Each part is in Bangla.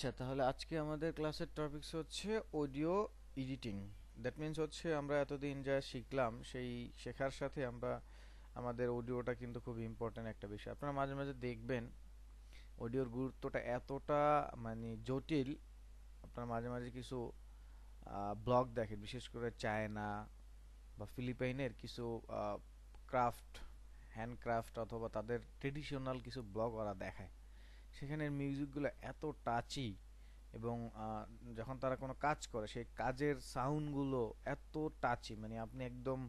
আচ্ছা, তাহলে আজকে আমাদের ক্লাসের টপিকস হচ্ছে অডিও এডিটিং। দ্যাট মিন্স হচ্ছে আমরা এতদিন যা শিখলাম সেই শেখার সাথে আমরা আমাদের অডিওটা কিন্তু খুব ইম্পর্ট্যান্ট একটা বিষয়। আপনারা মাঝে মাঝে দেখবেন অডিওর গুরুত্বটা এতটা মানে জটিল। আপনারা মাঝে মাঝে কিছু ব্লগ দেখেন, বিশেষ করে চায়না বা ফিলিপাইনের কিছু ক্রাফট, হ্যান্ডক্রাফট অথবা তাদের ট্রেডিশনাল কিছু ব্লগ ওরা দেখায়। সেখানের মিউজিকগুলো এত টাচি এবং যখন তারা কোনো কাজ করে সেই কাজের সাউন্ডগুলো এত টাচি, মানে আপনি একদম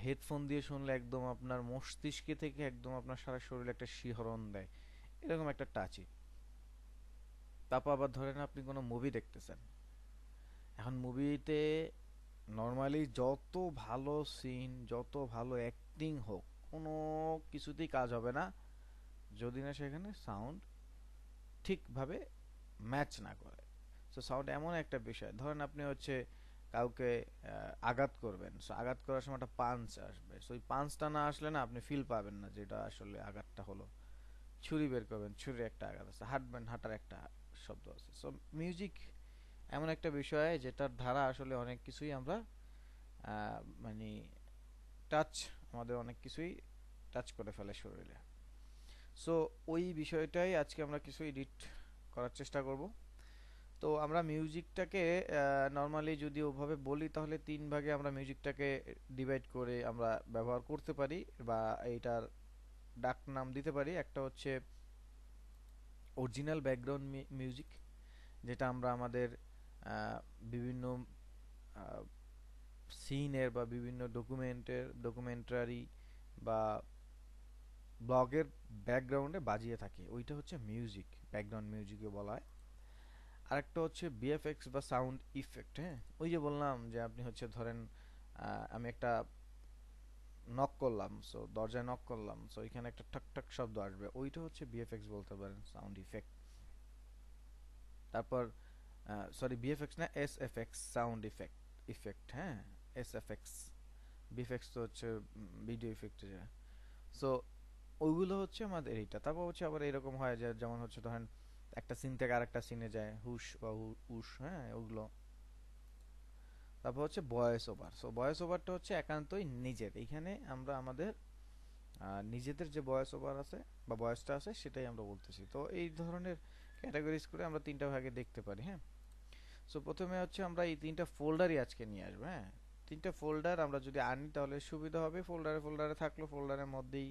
হেডফোন দিয়ে শুনলে একদম আপনার মস্তিষ্কে থেকে একদম আপনার সারা শরীরে একটা শিহরণ দেয়, এরকম একটা টাচি। তারপর আবার ধরেন আপনি কোনো মুভি দেখতেছেন, এখন মুভিতে নর্মালি যত ভালো সিন, যত ভালো অ্যাক্টিং হোক, কোনো কিছুতেই কাজ হবে না যদি না সেখানে সাউন্ড ঠিকভাবে ম্যাচ না করে। সো সাউন্ড এমন একটা বিষয়, ধরেন আপনি হচ্ছে কাউকে আঘাত করবেন, সো আঘাত করার সময় একটা পাঞ্চ আসবে, সো ওই পাঞ্চটা না আসলে না আপনি ফিল পাবেন না যেটা আসলে আঘাতটা হলো। ছুরি বের করবেন, ছুরির একটা আঘাত আছে, হাঁটবেন, হাঁটার একটা শব্দ আছে। সো মিউজিক এমন একটা বিষয় যেটার দ্বারা আসলে অনেক কিছুই আমরা মানে টাচ, আমাদের অনেক কিছুই টাচ করে ফেলে শরীরে। সো ওই বিষয়টাই আজকে আমরা কিছু এডিট করার চেষ্টা করব। তো আমরা মিউজিকটাকে নর্মালি যদি ওভাবে বলি তাহলে তিন ভাগে আমরা মিউজিকটাকে ডিভাইড করে আমরা ব্যবহার করতে পারি বা এইটার ডাক নাম দিতে পারি। একটা হচ্ছে অরিজিনাল ব্যাকগ্রাউন্ড মিউজিক, যেটা আমরা আমাদের বিভিন্ন সিনের বা বিভিন্ন ডকুমেন্টারি বা ব্লগের ব্যাকগ্রাউন্ডে বাজিয়ে থাকি, ওইটা হচ্ছে মিউজিক, ব্যাকগ্রাউন্ড মিউজিকও বলা হয়। আরেকটা হচ্ছে বিএফএক্স বা সাউন্ড ইফেক্ট। হ্যাঁ, ওই যে বললাম যে আপনি হচ্ছে ধরেন আমি একটা নক করলাম, সো দরজায় নক করলাম, সো এখানে একটা ঠক ঠক শব্দ আসবে, ওইটা হচ্ছে বিএফএক্স বলতে পারেন, সাউন্ড ইফেক্ট। তারপর সরি, বিএফএক্স না, এসএফএক্স, সাউন্ড ইফেক্ট, ইফেক্ট, হ্যাঁ, এসএফএক্স। বিএফএক্স তো হচ্ছে ভিডিও ইফেক্ট। সো ওইগুলো হচ্ছে আমাদের এইটা। তারপর হচ্ছে আবার এরকম হয় যে যেমন হচ্ছে ধরেন একটা সিন থেকে আরেকটা সিনে যায়, হুশ বা উশ, হ্যাঁ, ওগুলো। তারপর হচ্ছে ভয়েস ওভার। সো ভয়েস ওভারটা হচ্ছে একান্তই নিজের, এখানে আমরা আমাদের নিজেদের যে ভয়েস ওভার আছে বা ভয়েসটা আছে সেটাই আমরা বলতেছি। তো এই ধরনের ক্যাটাগরিজ করে আমরা তিনটা ভাগে দেখতে পারি। হ্যাঁ, সো প্রথমে হচ্ছে আমরা এই তিনটা ফোল্ডারই আজকে নিয়ে আসবো। হ্যাঁ, তিনটা ফোল্ডার আমরা যদি আনি তাহলে সুবিধা হবে, ফোল্ডারে ফোল্ডারে থাকলো, ফোল্ডারের মধ্যেই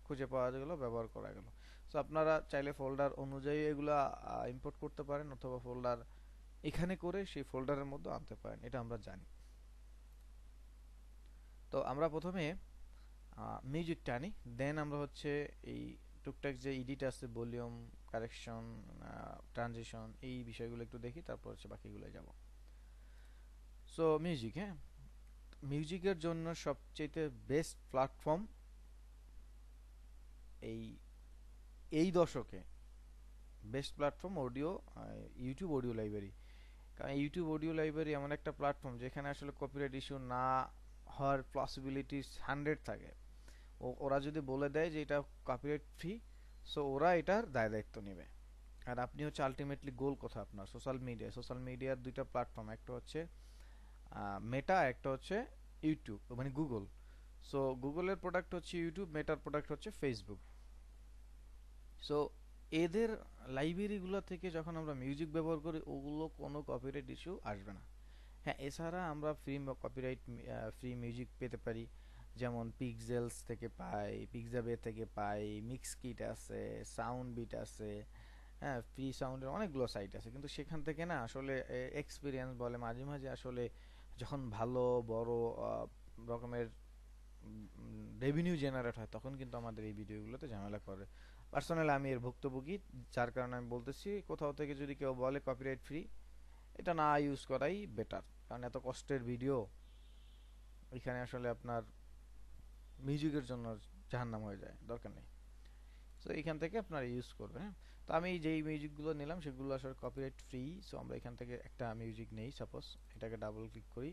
খুঁজে পাওয়া গেল, ব্যবহার করা গেল। সো আপনারা চাইলে ফোল্ডার অনুযায়ী এগুলা ইম্পোর্ট করতে পারেন অথবা ফোল্ডার এখানে করে সেই ফোল্ডারের মধ্যে আনতে পারেন, এটা আমরা জানি। তো আমরা প্রথমে মিউজিকটা আনি, দেন আমরা হচ্ছে এই টুকটাক যে এডিট আছে, ভলিউম, কারেকশন, ট্রানজিশন, এই বিষয়গুলো একটু দেখি, তারপর হচ্ছে বাকিগুলো যাব। সো মিউজিক, হ্যাঁ, মিউজিকের জন্য সবচেয়ে বেস্ট প্ল্যাটফর্ম এই এই দশকে best platform audio, YouTube audio library. কারণ ইউটিউব অডিও লাইব্রেরি এমন একটা প্ল্যাটফর্ম যেখানে আসলে কপিরাইট ইস্যু না হওয়ার পসিবিলিটিস 100 থাকে। ওরা যদি বলে দেয় যে এটা কপিরাইট ফ্রি, সো ওরা এটার দায় দায়িত্ব নেবে। আর আপনি হচ্ছে আলটিমেটলি গোল কথা আপনার সোশ্যাল মিডিয়ার দুইটা প্ল্যাটফর্ম, একটা হচ্ছে মেটা, একটা হচ্ছে ইউটিউব মানে গুগল। সো গুগলের প্রোডাক্ট হচ্ছে ইউটিউব, মেটার প্রোডাক্ট হচ্ছে ফেসবুক। সো এদের লাইব্রেরিগুলো থেকে যখন আমরা মিউজিক ব্যবহার করি ওগুলো কোনো কপিরাইট ইস্যু আসবে না। হ্যাঁ, এছাড়া আমরা ফ্রি মিউজিক পেতে পারি, যেমন পিক্সেলস থেকে পাই, পিক্সাবে থেকে পাই, মিক্স কিট আছে, সাউন্ড বিট আছে। হ্যাঁ, ফ্রি সাউন্ডের অনেকগুলো সাইট আছে, কিন্তু সেখান থেকে না আসলে এক্সপিরিয়েন্স বলে মাঝে মাঝে আসলে যখন ভালো বড় রকমের রেভিনিউ জেনারেট হয় তখন কিন্তু আমাদের এই ভিডিওগুলোতে ঝামেলা করে। পার্সোনালি আমি এর ভুক্তভোগী, যার কারণে আমি বলতেছি কোথাও থেকে যদি কেউ বলে কপিরাইট ফ্রি, এটা না ইউজ করাই বেটার। কারণ এত কষ্টের ভিডিও এখানে আসলে আপনার মিউজিকের জন্য জাহান্নাম হয়ে যায়, দরকার নেই। সো এখান থেকে আপনারা ইউজ করবেন। হ্যাঁ, তো আমি যেই মিউজিকগুলো নিলাম সেগুলো আসলে কপিরাইট ফ্রি। সো আমরা এখান থেকে একটা মিউজিক নেই, সাপোজ এটাকে ডাবল ক্লিক করি।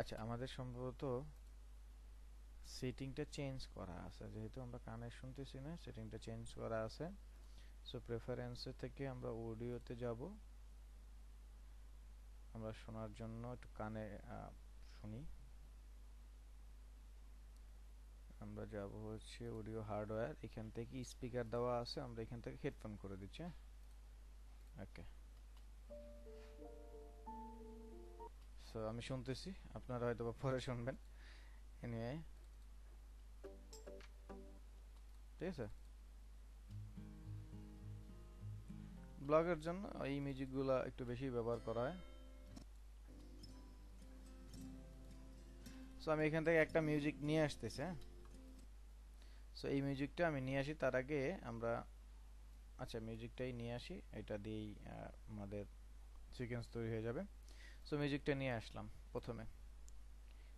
আচ্ছা, আমাদের সম্ভবত সেটিংটা চেঞ্জ করা আছে, যেহেতু আমরা কানে শুনতেছি না, সেটিংটা চেঞ্জ করা আছে। সো প্রেফারেন্সে থেকে আমরা অডিওতে যাব, আমরা শোনার জন্য একটু কানে শুনি। আমরা যাব হচ্ছে অডিও হার্ডওয়্যার, এখান থেকে স্পিকার দেওয়া আছে, আমরা এখান থেকে হেডফোন করে দিচ্ছি। ওকে, সো আমি শুনতেছি, আপনারা হয়তো পরে শুনবেন। এনিওয়ে, ঠিক আছে। ব্লগের জন্য এই মিউজিকগুলো একটু বেশি ব্যবহার করা হয়। সো আমি এখান থেকে একটা মিউজিক নিয়ে আসতেছি। সো এই মিউজিকটা আমি নিয়ে আসি, তার আগে আমরা আচ্ছা মিউজিকটাই নিয়ে আসি, এটা দিয়েই আমাদের সিকোয়েন্স তৈরি হয়ে যাবে। সো মিউজিকটা নিয়ে আসলাম প্রথমে।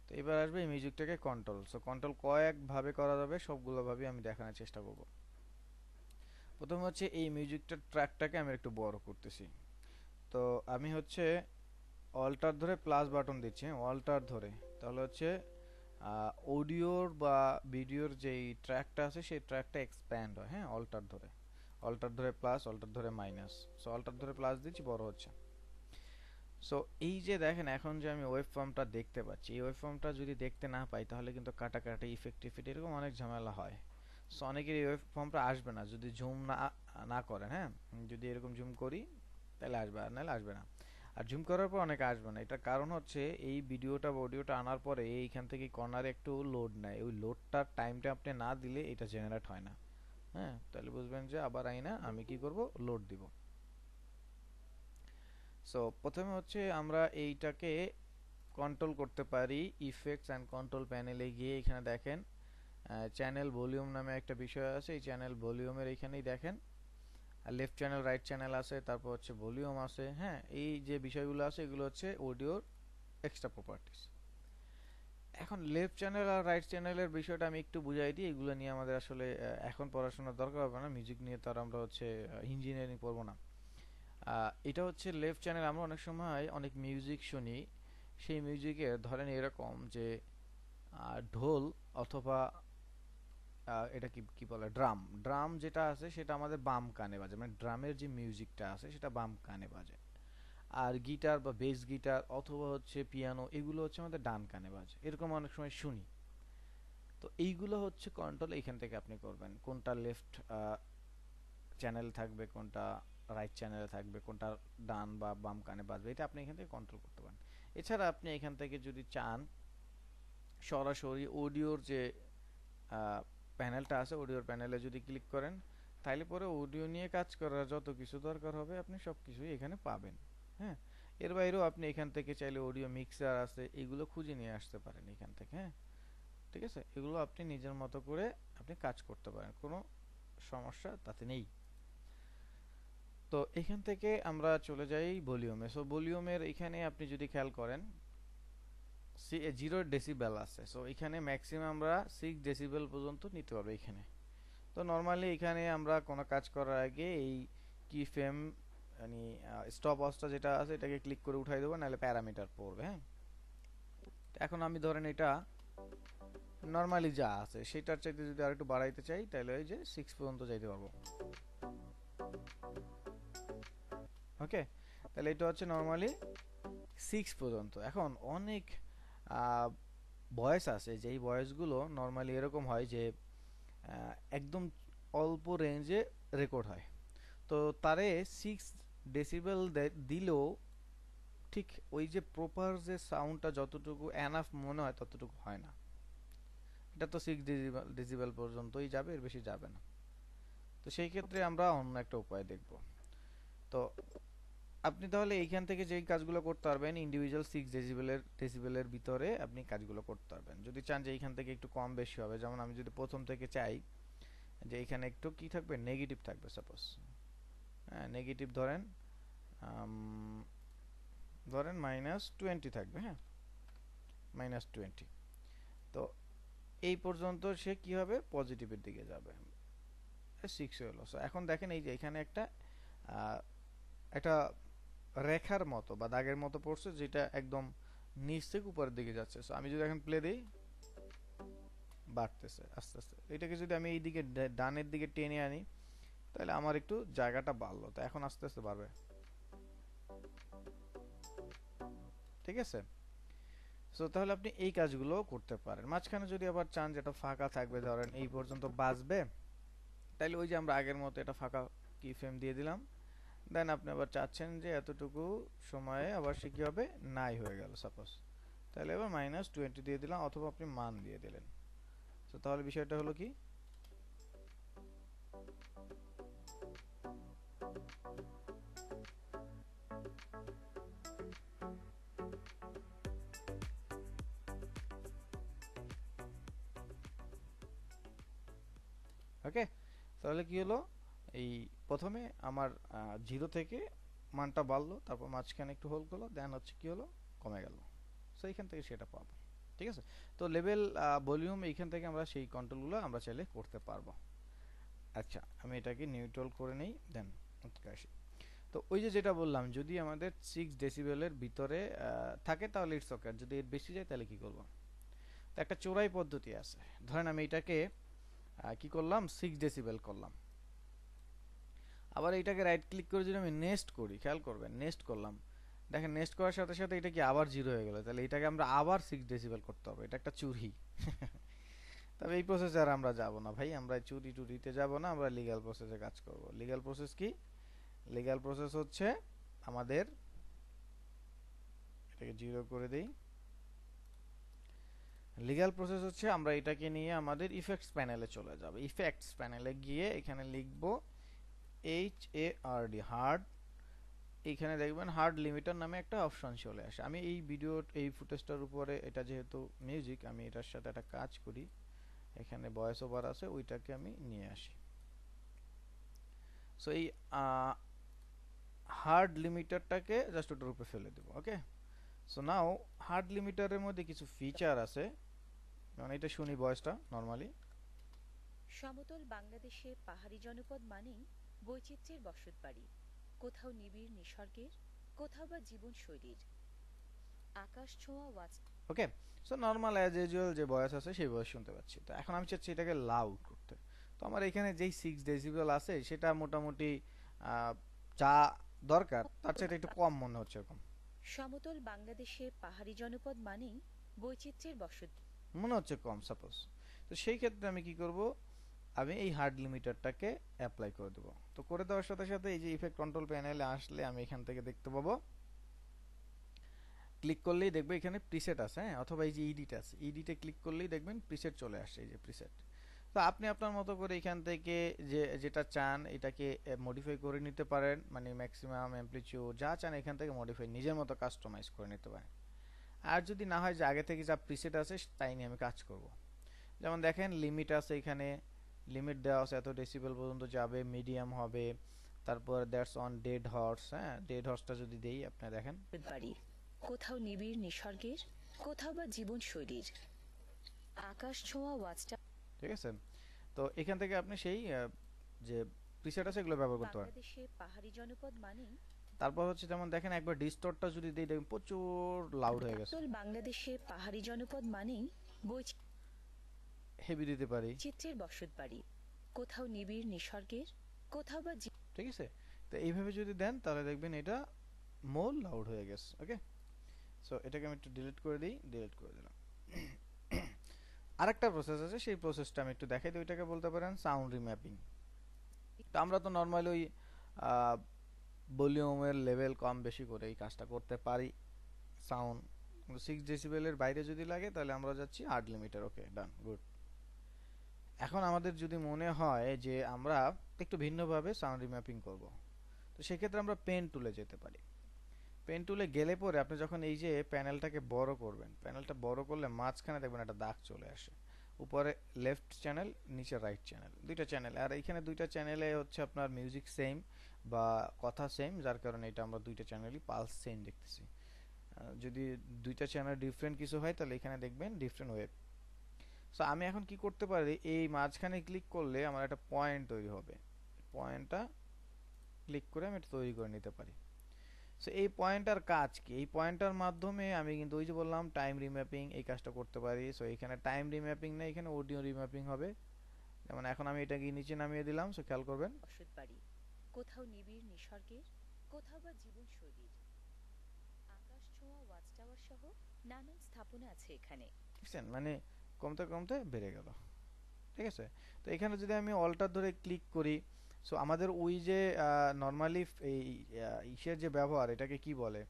তো এবার আসবে এই মিউজিকটাকে কন্ট্রোল। সো কন্ট্রোল কয়েকভাবে করা যাবে, সবগুলো ভাবে আমি দেখানোর চেষ্টা করব। প্রথমে হচ্ছে এই মিউজিকটার ট্র্যাকটাকে আমি একটু বড় করতেছি। তো আমি হচ্ছে অল্টার ধরে প্লাস বাটন দিচ্ছি, অল্টার ধরে, তাহলে হচ্ছে অডিওর বা ভিডিওর যেই ট্র্যাকটা আছে সেই ট্র্যাকটা এক্সপ্যান্ড হয়। হ্যাঁ, অল্টার ধরে প্লাস, অল্টার ধরে মাইনাস। সো অল্টার ধরে প্লাস দিচ্ছি, বড় হচ্ছে। সো এই যে দেখেন এখন যে আমি ওয়েব ফর্মটা দেখতে পাচ্ছি, এই ওয়েব ফর্মটা যদি দেখতে না পাই তাহলে কিন্তু কাটাকাটি ইফেক্ট এরকম অনেক ঝামেলা হয়। সো অনেকের এই ওয়েব ফর্মটা আসবে না যদি জুম না করেন। হ্যাঁ, যদি এরকম জুম করি তাহলে আসবে, আর নাহলে আসবে না। আর জুম করার পর অনেকে আসবে না, এটার কারণ হচ্ছে এই ভিডিওটা বা অডিওটা আনার পরে এইখান থেকে কর্নারে একটু লোড নেয়, ওই লোডটার টাইমটা আপনি না দিলে এটা জেনারেট হয় না। হ্যাঁ, তাহলে বুঝবেন যে আবার আইনা আমি কি করব, লোড দিব। সো প্রথমে হচ্ছে আমরা এইটাকে কন্ট্রোল করতে পারি ইফেক্টস অ্যান্ড কন্ট্রোল প্যানেলে গিয়ে। এখানে দেখেন চ্যানেল ভলিউম নামে একটা বিষয় আছে, এই চ্যানেল ভলিউমের এইখানেই দেখেন লেফট চ্যানেল রাইট চ্যানেল আছে, তারপর হচ্ছে ভলিউম আছে। হ্যাঁ, এই যে বিষয়গুলো আছে এগুলো হচ্ছে অডিওর এক্সট্রা প্রপার্টিস। এখন লেফট চ্যানেল আর রাইট চ্যানেলের বিষয়টা আমি একটু বুঝাই দিই, এগুলো নিয়ে আমাদের আসলে এখন পড়াশোনার দরকার হবে না, মিউজিক নিয়ে তার আমরা হচ্ছে ইঞ্জিনিয়ারিং পড়বো না। এটা হচ্ছে লেফট চ্যানেল। আমরা অনেক সময় অনেক মিউজিক শুনি, সেই মিউজিকের ধরেন এরকম যে ঢোল অথবা এটা কি কি বলে, ড্রাম, ড্রাম যেটা আছে সেটা আমাদের বাম কানে বাজে, মানে ড্রামের যে মিউজিকটা আছে সেটা বাম কানে বাজে। আর গিটার বা বেস গিটার অথবা হচ্ছে পিয়ানো, এগুলো হচ্ছে আমাদের ডান কানে বাজে, এরকম অনেক সময় শুনি। তো এইগুলো হচ্ছে কন্ট্রোল এইখান থেকে আপনি করবেন, কোনটা লেফট চ্যানেল থাকবে, কোনটা রাইট চ্যানেলে থাকবে, কোনটা ডান বা বাম কানে বাজবে, এটা আপনি এখান থেকে কন্ট্রোল করতে পারেন। এছাড়া আপনি এখান থেকে যদি চান সরাসরি অডিওর যে প্যানেলটা আছে, অডিওর প্যানেলে যদি ক্লিক করেন তাহলে পরে অডিও নিয়ে কাজ করার যত কিছু দরকার হবে আপনি সব কিছুই এখানে পাবেন। হ্যাঁ, এর বাইরেও আপনি এখান থেকে চাইলে অডিও মিক্সার আছে, এগুলো খুঁজে নিয়ে আসতে পারেন এখান থেকে। হ্যাঁ, ঠিক আছে, এগুলো আপনি নিজের মতো করে আপনি কাজ করতে পারেন, কোনো সমস্যা তাতে নেই। তো এখান থেকে আমরা চলে যাই ভলিউমে। সো ভলিউমের এখানে আপনি যদি খেয়াল করেন 0 ডেসিবেল আছে। সো এখানে ম্যাক্সিমাম আমরা 6 ডেসিবেল পর্যন্ত নিতে পারবো এখানে। তো নরমালি এখানে আমরা কোনো কাজ করার আগে এই কি ফ্রেম মানে স্টপ ওয়াচটা যেটা আছে এটাকে ক্লিক করে উঠাই দেবো, নাহলে প্যারামিটার পড়বে। হ্যাঁ, এখন আমি ধরেন এটা নরমালি যা আছে সেটার চাইতে যদি আরেকটু বাড়াইতে চাই তাহলে ওই যে 6 পর্যন্ত যাইতে পারবো। ওকে, তাহলে এটা হচ্ছে নরমালি 6 পর্যন্ত। এখন অনেক ভয়েস আছে, যেই ভয়েসগুলো নরমালি এরকম হয় যে একদম অল্প রেঞ্জে রেকর্ড হয়, তো তারে 6 ডেসিবেল দিলেও ঠিক ওই যে প্রপার যে সাউন্ডটা যতটুকু এনাফ মনে হয় ততটুকু হয় না। এটা তো 6 ডেসিবেল পর্যন্তই যাবে, এর বেশি যাবে না। তো সেই ক্ষেত্রে আমরা অন্য একটা উপায় দেখব। তো আপনি তাহলে এইখান থেকে যেই কাজগুলো করতে পারবেন ইন্ডিভিজুয়াল 6 ডেসিবেলের ভিতরে আপনি কাজগুলো করতে পারবেন। যদি চান যে এইখান থেকে একটু কম বেশি হবে, যেমন আমি যদি প্রথম থেকে চাই যে এখানে একটু কি থাকবে, নেগেটিভ থাকবে সাপোজ। হ্যাঁ, নেগেটিভ ধরেন ধরেন -20 থাকবে। হ্যাঁ, -20। তো এই পর্যন্ত সে কি হবে, পজিটিভের দিকে যাবে। 6 হলো। সো এখন দেখেন এই যে এখানে একটা একটা রেখার মতো বা দাগের মতো পড়ছে, যেটা একদম নিচ থেকে উপরের দিকে যাচ্ছে। সো আমি যদি এখন প্লে দিই, বাড়তেছে আস্তে আস্তে। এটাকে যদি আমি এই দিকে ডানের দিকে টেনে আনি তাহলে আমার একটু জায়গাটা বাড়লো, তো এখন আস্তে আস্তে বাড়বে, ঠিক আছে। সো তাহলে আপনি এই কাজগুলো করতে পারেন। মাঝখানে যদি আবার চান যেটা ফাঁকা থাকবে, ধরেন এই পর্যন্ত বাজবে, তাহলে ওই যে আমরা আগের মতো এটা ফাঁকা কি ফ্রেম দিয়ে দিলাম। দেন আপনি আবার চাচ্ছেন যে এতটুকু সময়ে আবার সে কি হবে, নাই হয়ে গেল সাপোজ, তাহলে এবার -20 দিয়ে দিলাম, অথবা আপনি মান দিয়ে দিলেন। তো তাহলে বিষয়টা হলো কি, ওকে। তাহলে কি হলো, এই প্রথমে আমার 0 থেকে মানটা বাড়লো, তারপর মাঝখানে একটু হোল্ড করলো, দেন হচ্ছে কি হলো, কমে গেল। সো এইখান থেকে সেটা পাবো, ঠিক আছে। তো লেভেল, ভলিউম, এইখান থেকে আমরা সেই কন্ট্রোলগুলো আমরা চাইলে করতে পারবো। আচ্ছা, আমি এটাকে নিউট্রাল করে নেই, দেন আসি। তো ওই যে যেটা বললাম, যদি আমাদের 6 ডেসিবেলের ভিতরে থাকে তাহলে ইটস ওকে, যদি এর বেশি যায় তাহলে কি করব। তো একটা চোরাই পদ্ধতি আছে। ধরেন আমি এটাকে কি করলাম, 6 ডেসিবেল করলাম, আবার এটাকে রাইট ক্লিক করে যদি আমি নেক্সট করি, খেয়াল করবেন নেক্সট করলাম, দেখেন নেক্সট করার সাথে সাথে এটা কি আবার 0 হয়ে গেল, তাহলে এটাকে আমরা আবার 6 ডেসিবেল করতে হবে, এটা একটা চুরি। তবে এই প্রসেসে আর আমরা যাব না ভাই, আমরা চুরি টুরিতে যাব না, আমরা লিগ্যাল প্রসেসে কাজ করব। লিগ্যাল প্রসেস কি, লিগ্যাল প্রসেস হচ্ছে আমাদের, এটাকে 0 করে দেই। লিগ্যাল প্রসেস হচ্ছে আমরা এটাকে নিয়ে আমাদের ইফেক্টস প্যানেলে চলে যাব। ইফেক্টস প্যানেলে গিয়ে এখানে লিখব HARD, হার্ড। এইখানে দেখবেন হার্ড লিমিটার নামে একটা অপশন চলে আসে। আমি এই ভিডিও, এই ফুটেজটার উপরে, এটা যেহেতু মিউজিক, আমি এটার সাথে একটা কাজ করি, এখানে ভয়েস ওভার আছে, ওইটাকে আমি নিয়ে আসি। সো এই হার্ড লিমিটারটাকে জাস্ট ওটার উপরে ফেলে দেব, ওকে। সো নাও হার্ড লিমিটারের মধ্যে কিছু ফিচার আছে, মানে এটা শুনি ভয়েসটা নরমালি। সমতল বাংলাদেশে পাহাড়ি জনপদ মানেই বৈচিত্র্যের বসতবাড়ি, কোথাও নিবিড় নিসর্গের, কোথাও বা জীবনশৈলীর। আকাশ ছোঁয়া ওয়াচ। ওকে। সো নরমাল অ্যাজ ইউজুয়াল যে ভয়েস আছে সেই ভয়েস শুনতে পাচ্ছি। তো এখন আমি চাচ্ছি এটাকে লাউড করতে। তো আমার এখানে যেই 6 ডেসিবেল আছে সেটা মোটামুটি যা দরকার তার চেয়ে একটু কম মনে হচ্ছে এরকম। সমতল বাংলাদেশে পাহাড়ি জনপদ মানেই বৈচিত্র্যের বসত। মনে হচ্ছে কম সাপোজ। তো সেই ক্ষেত্রে আমি কি করব, আমি এই হার্ড লিমিটারটাকে অ্যাপ্লাই করে দেব। তো করে দেওয়ার সাথে সাথে এই যে ইফেক্ট কন্ট্রোল প্যানেলে আসলে আমি এখান থেকে দেখতে পাবো, ক্লিক করলেই দেখবে এখানে প্রিসেট আছে, হ্যাঁ, অথবা এই যে ইডিট আছে, ইডিটে ক্লিক করলেই দেখবেন প্রিসেট চলে আসছে, এই যে প্রিসেট। তো আপনি আপনার মতো করে এখান থেকে যেটা চান এটাকে মডিফাই করে নিতে পারেন, মানে ম্যাক্সিমাম অ্যামপ্লিটিউড যা চান এখান থেকে মডিফাই নিজের মতো কাস্টমাইজ করে নিতে পারেন। আর যদি না হয় যে আগে থেকে যা প্রিসেট আছে তাই নিয়ে আমি কাজ করব। যেমন দেখেন লিমিট আছে, এখানে লিমিট দেওয়া আছে এত ডেসিবেল পর্যন্ত যাবে, মিডিয়াম হবে, তারপর দ্যাটস অন ডেড হর্স, হ্যাঁ, ডেড হর্সটা যদি দেই আপনি দেখেন, বাড়ি, কোথাও নিবিড় নিসর্গের, কোথাও বা জীবনশৈলীর। আকাশ ছোঁয়া ওয়াচটা। ঠিক আছে। তো এখান থেকে আপনি সেই যে প্রিসেট আছে এগুলো ব্যবহার করতে পারেন। বাংলাদেশে পাহাড়ি জনপদ মানেই, তারপর হচ্ছে যেমন দেখেন একবার ডিস্টর্টটা যদি দেই দেখবেন প্রচুর লাউড হয়ে গেছে। বাংলাদেশে পাহাড়ি জনপদ মানেই হেভি দিতে পারি, বৈচিত্র্যের বসতবাড়ি, কোথাও নিবিড় নিসর্গের, কোথাও বা ঠিক আছে। তো এইভাবে যদি দেন তাহলে দেখবেন এটা মোর লাউড হয়ে গেছে, ওকে। সো এটাকে আমি একটু ডিলিট করে দিই, ডিলিট করে দিলাম। আরেকটা প্রসেস আছে, সেই প্রসেসটা আমি একটু দেখাই দিই, ওইটাকে বলতে পারেন সাউন্ড রিম্যাপিং। তো আমরা তো নর্মালি ওই ভলিউমের লেভেল কম বেশি করে এই কাজটা করতে পারি, সাউন্ড 6 ডেসিবেলের বাইরে যদি লাগে তাহলে আমরা যাচ্ছি হার্ড লিমিটার, ওকে ডান, গুড। এখন আমাদের যদি মনে হয় যে আমরা একটু ভিন্নভাবে সাউন্ড রিম্যাপিং করব, তো সেক্ষেত্রে আমরা পেন টুলে যেতে পারি। পেন টুলে গেলে পরে আপনি যখন এই যে প্যানেলটাকে বড় করবেন, প্যানেলটা বড় করলে মাঝখানে দেখবেন একটা দাগ চলে আসে, উপরে লেফট চ্যানেল, নিচে রাইট চ্যানেল, দুইটা চ্যানেল। আর এইখানে দুইটা চ্যানেলে হচ্ছে আপনার মিউজিক সেম বা কথা সেম, যার কারণে এটা আমরা দুইটা চ্যানেলই পালস সেম দেখতেছি। যদি দুইটা চ্যানেল ডিফারেন্ট কিছু হয় তাহলে এখানে দেখবেন ডিফারেন্ট ওয়েভ। সো আমি এখন কি করতে পারি, এই মাঝখানে ক্লিক করলে আমার একটা পয়েন্ট তৈরি হবে, পয়েন্টটা ক্লিক করে আমি এটা তৈরি করে নিতে পারি। সো এই পয়েন্টার কাজ কি? এই পয়েন্টার মাধ্যমে আমি কিন্তু ওই যে বললাম টাইম রিম্যাপিং এই কাজটা করতে পারি। সো এখানে টাইম রিম্যাপিং না, এখানে অডিও রিম্যাপিং হবে। যেমন এখন আমি এটাকে নিচে নামিয়ে দিলাম, সো খেয়াল করবেন। বসত বাড়ি, কোথাও নিবিড় নিসর্গের, কোথাও বা জীবনশৈলীর। আকাশ ছোঁয়া ওয়াচ টাওয়ার সহ নানান স্থাপনা আছে এখানে। দেখছেন মানে কমতে কমতে বেড়ে গেল। ঠিক আছে, তো এখানে যদি আমি অল্টার ধরে ক্লিক করি, সো আমাদের ওই যে নর্মালি এই ইসের যে ব্যবহার, এটাকে কি বলে,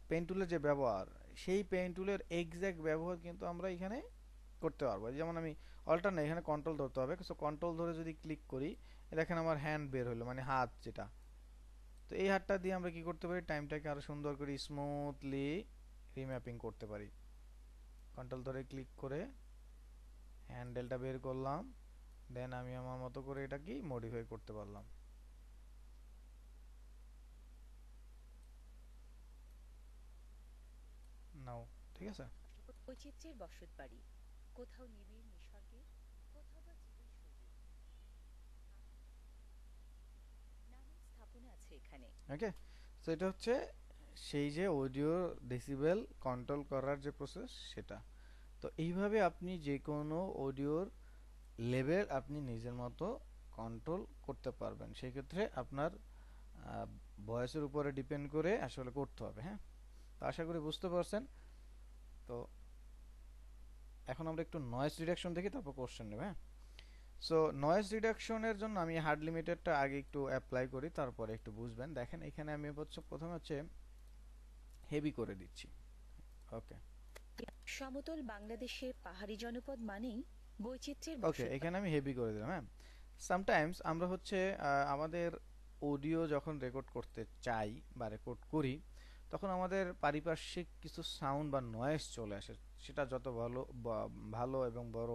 পেন টুলের যে ব্যবহার, সেই পেন টুলের এক্সাক্ট ব্যবহার কিন্তু আমরা এখানে করতে পারবো। যেমন আমি অল্টার না, এখানে কন্ট্রোল ধরতে হবে। সো কন্ট্রোল ধরে যদি ক্লিক করি, দেখেন আমার হ্যান্ড বের হলো, মানে হাত যেটা। তো এই হাতটা দিয়ে আমরা কি করতে পারি, টাইমটাকে আরো সুন্দর করে স্মুথলি রিম্যাপিং করতে পারি। কন্ট্রোল ধরে ক্লিক করে হ্যান্ডেলটা বের করলাম, দেন আমি আমার মতো করে এটা কি মডিফাই করতে পারলাম। নাও ঠিক আছে। বৈচিত্র্যের বসত বাড়ি, কোথাও নিবিড় নিসর্গের, কোথাও বা জীবনশৈলীর। নানান স্থাপনা আছে এখানে। ওকে, সো এটা হচ্ছে সেই যে অডিও ডেসিবেল কন্ট্রোল করার যে প্রসেস সেটা। তো এইভাবে আপনি যে কোনো অডিওর লেভেল আপনি নিজের মতো কন্ট্রোল করতে পারবেন। সেই ক্ষেত্রে আপনার ভয়েসের উপরে ডিপেন্ড করে আসলে করতে হবে। হ্যাঁ, তো আশা করি বুঝতে পারছেন। তো এখন আমরা একটু নয়েজ রিডাকশন দেখি, তারপর কোশ্চেন নেব। হ্যাঁ, সো নয়েজ রিডাকশনের জন্য আমি হার্ড লিমিটেডটা আগে একটু অ্যাপ্লাই করি, তারপরে একটু বুঝবেন। দেখেন এখানে আমি প্রথমে হচ্ছে হেভি করে দিচ্ছি। ওকে সমতল বাংলাদেশে পাহাড়ি জনপদ মানেই বৈচিত্র্যের ওকে, বসত। এখানে আমি হেভি করে দিলাম। হ্যাঁ, সামটাইমস আমরা হচ্ছে আমাদের অডিও যখন রেকর্ড করতে চাই বা রেকর্ড করি, তখন আমাদের পারিপার্শ্বিক কিছু সাউন্ড বা নয়েজ চলে আসে। সেটা যত ভালো এবং বড়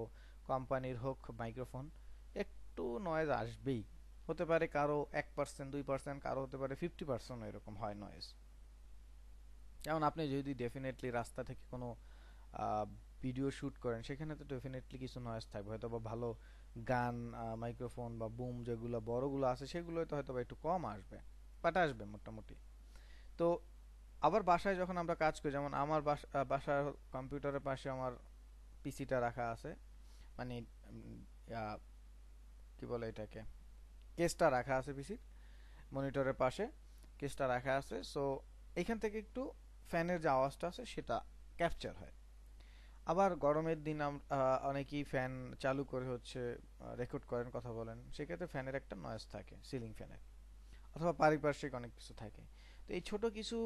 কোম্পানির হোক মাইক্রোফোন, একটু নয়েজ আসবেই। হতে পারে কারো 1% 2%, কারো হতে পারে 50% এরকম হয় নয়েজ। যেমন আপনি যদি ডেফিনেটলি রাস্তা থেকে কোনো ভিডিও শ্যুট করেন, সেখানে তো ডেফিনেটলি কিছু নয়েজ থাকবে। হয়তো বা ভালো গান, মাইক্রোফোন বা বুম যেগুলো বড়গুলো আছে, সেগুলো হয়তো বা একটু কম আসবে, বাট আসবে মোটামুটি। তো আবার বাসায় যখন আমরা কাজ করি, যেমন আমার বাসার কম্পিউটারের পাশে আমার পিসিটা রাখা আছে, মানে কি বলে এটাকে, কেসটা রাখা আছে পিসির মনিটরের পাশে, কেসটা রাখা আছে। সো এখান থেকে একটু ফ্যানের যে আওয়াজটা আছে সেটা ক্যাপচার হয়। আবার গরমের দিন অনেকেই ফ্যান চালু করে হচ্ছে রেকর্ড করেন, কথা বলেন, সেক্ষেত্রে ফ্যানের একটা নয়েজ থাকে, সিলিং ফ্যানের, অথবা পারিপার্শ্বিক অনেক কিছু থাকে। তো এই ছোট কিছু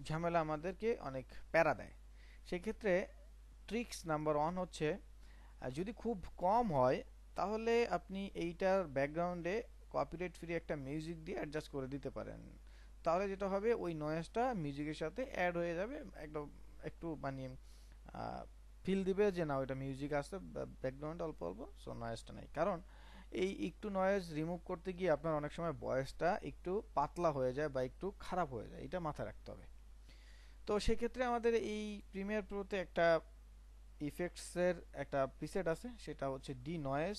ঝামেলা আমাদেরকে অনেক প্যারা দেয়। সেক্ষেত্রে ট্রিক্স নাম্বার 1 হচ্ছে, যদি খুব কম হয়, তাহলে আপনি এইটার ব্যাকগ্রাউন্ডে কপিরাইট ফ্রি একটা মিউজিক দিয়ে অ্যাডজাস্ট করে দিতে পারেন। তাহলে যেটা হবে, ওই নয়েজটা মিউজিকের সাথে অ্যাড হয়ে যাবে, একদম একটু মানে ফিল দিবে যে না ওইটা মিউজিক আছে ব্যাকগ্রাউন্ডে অল্প অল্প, সো নয়েজটা নাই। কারণ এই একটু নয়েজ রিমুভ করতে গিয়ে আপনার অনেক সময় ভয়েসটা একটু পাতলা হয়ে যায় বা একটু খারাপ হয়ে যায়, এটা মাথায় রাখতে হবে। তো সেক্ষেত্রে আমাদের এই প্রিমিয়ার প্রোতে একটা ইফেক্টসের একটা প্রিসেট আছে, সেটা হচ্ছে ডি নয়েজ।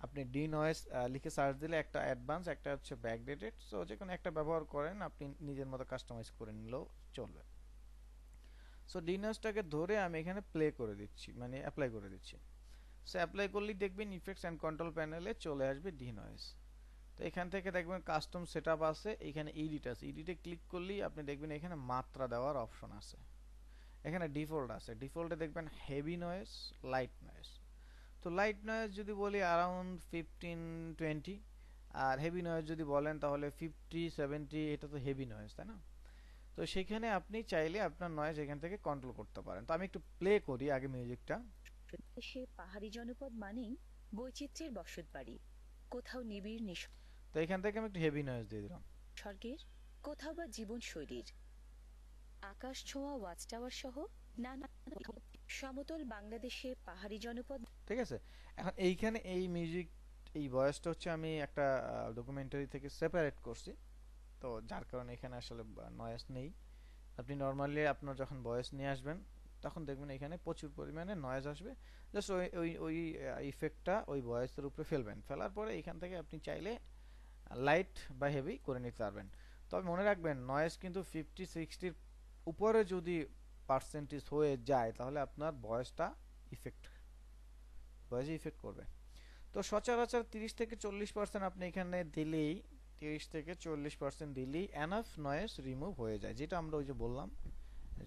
আপনি ডি নয়েজ লিখে সার্চ দিলে একটা অ্যাডভান্স, একটা হচ্ছে ব্যাকডেটেড, সো যে কোনো একটা ব্যবহার করেন, আপনি নিজের মতো কাস্টমাইজ করে নিলেও চলবে। সো ডি নয়েজটাকে ধরে আমি এখানে প্লে করে দিচ্ছি, মানে অ্যাপ্লাই করে দিচ্ছি। সো অ্যাপ্লাই করলেই দেখবেন ইফেক্টস অ্যান্ড কন্ট্রোল প্যানেলে চলে আসবে ডি নয়েজ। তো এখান থেকে দেখবেন কাস্টম সেটআপ আছে, এখানে এডিট আছে, এডিটে ক্লিক করলেই আপনি দেখবেন এখানে মাত্রা দেওয়ার অপশন আছে। এখানে ডিফল্ট আছে, ডিফল্টে দেখবেন হেভি নয়েজ, লাইট নয়েজ। তো লাইট নয়েজ যদি বলি অ্যারাউন্ড 15-20, আর হেভি নয়েজ যদি বলেন তাহলে 50-70, এটা তো হেভি নয়েজ, তাই না? তো সেখানে আপনি চাইলে আপনার নয়েজ এখান থেকে কন্ট্রোল করতে পারেন। তো আমি একটু প্লে করি আগে মিউজিকটা। দেশে পাহাড়ি জনপদ মানেই বৈচিত্র্যের বসত বাড়ি, কোথাও নিবিড় তো এখান থেকে আমি একটু হেভি নয়েজ দিয়ে দিলাম। নিসর্গের, কোথাও বা জীবনশৈলীর। আকাশ ছোঁয়া ওয়াচ টাওয়ার সহ নানা। সমতল বাংলাদেশে পাহাড়ি জনপদ। ঠিক আছে, এখন এইখানে এই মিউজিক, এই ভয়েসটা হচ্ছে আমি একটা ডকুমেন্টারি থেকে সেপারেট করছি, তো যার কারণে এখানে আসলে নয়েজ নেই। আপনি নর্মালি আপনার যখন ভয়েস নিয়ে আসবেন, তখন দেখবেন এখানে প্রচুর পরিমাণে নয়েজ আসবে। জাস্ট ওই ওই ওই ইফেক্টটা ওই ভয়েসের উপরে ফেলবেন, ফেলার পরে এখান থেকে আপনি চাইলে লাইট বা হেভি করে নিতে পারবেন। তো তবে মনে রাখবেন নয়েজ কিন্তু 50-60-র উপরে যদি পার্সেন্টেজ হয়ে যায় তাহলে আপনার ভয়েসে ইফেক্ট করবে। তো সচরাচর 30 থেকে 40% আপনি এখানে দিলেই, 30 থেকে 40% দিলেই এনাফ নয়েজ রিমুভ হয়ে যায়, যেটা আমরা ওই যে বললাম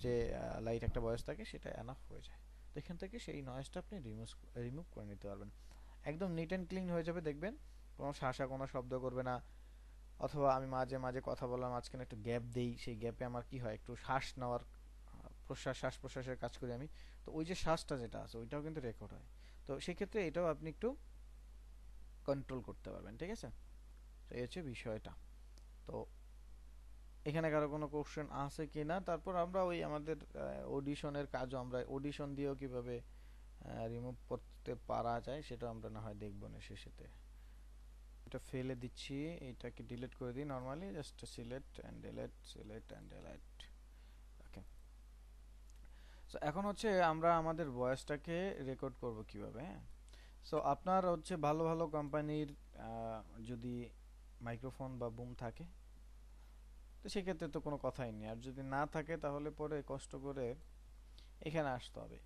যে লাইট একটা ভয়েস থাকে, সেটা এনাফ হয়ে যায়। তো এখান থেকে সেই নয়েজটা আপনি রিমুভ করে নিতে পারবেন। একদম নিট অ্যান্ড ক্লিন হয়ে যাবে, দেখবেন কোনো শাসা কোনো শব্দ করবে না। অথবা আমি মাঝে মাঝে কথা বললাম, মাঝখানে একটু গ্যাপ দেই, সেই গ্যাপে আমার কি হয়, একটু শ্বাস নেওয়ার শ্বাস প্রশ্বাসের কাজ করি আমি, তো ওই যে শ্বাসটা যেটা আছে ওইটাও কিন্তু রেকর্ড হয়। তো সেক্ষেত্রে এটাও আপনি একটু কন্ট্রোল করতে পারবেন, ঠিক আছে। তো এই হচ্ছে বিষয়টা। তো এখানে কারো কোনো কোশ্চেন আছে কি না? তারপর আমরা ওই আমাদের অডিশনের কাজও, আমরা অডিশন দিয়েও কিভাবে রিমুভ করতে পারা যায় সেটা আমরা না হয় দেখবো না শেষেতে। এটা ফেলে দিচ্ছি, এটাকে ডিলিট করে দিই। Normally just select and delete. Okay. So এখন হচ্ছে আমরা আমাদের ভয়েসটাকে রেকর্ড করব কিভাবে, হ্যাঁ। সো আপনার হচ্ছে ভালো ভালো কোম্পানির যদি মাইক্রোফোন বা বুম থাকে তো সেক্ষেত্রে তো কোনো কথাই নেই। আর যদি না থাকে তাহলে পরে কষ্ট করে এখানে আসতে হবে।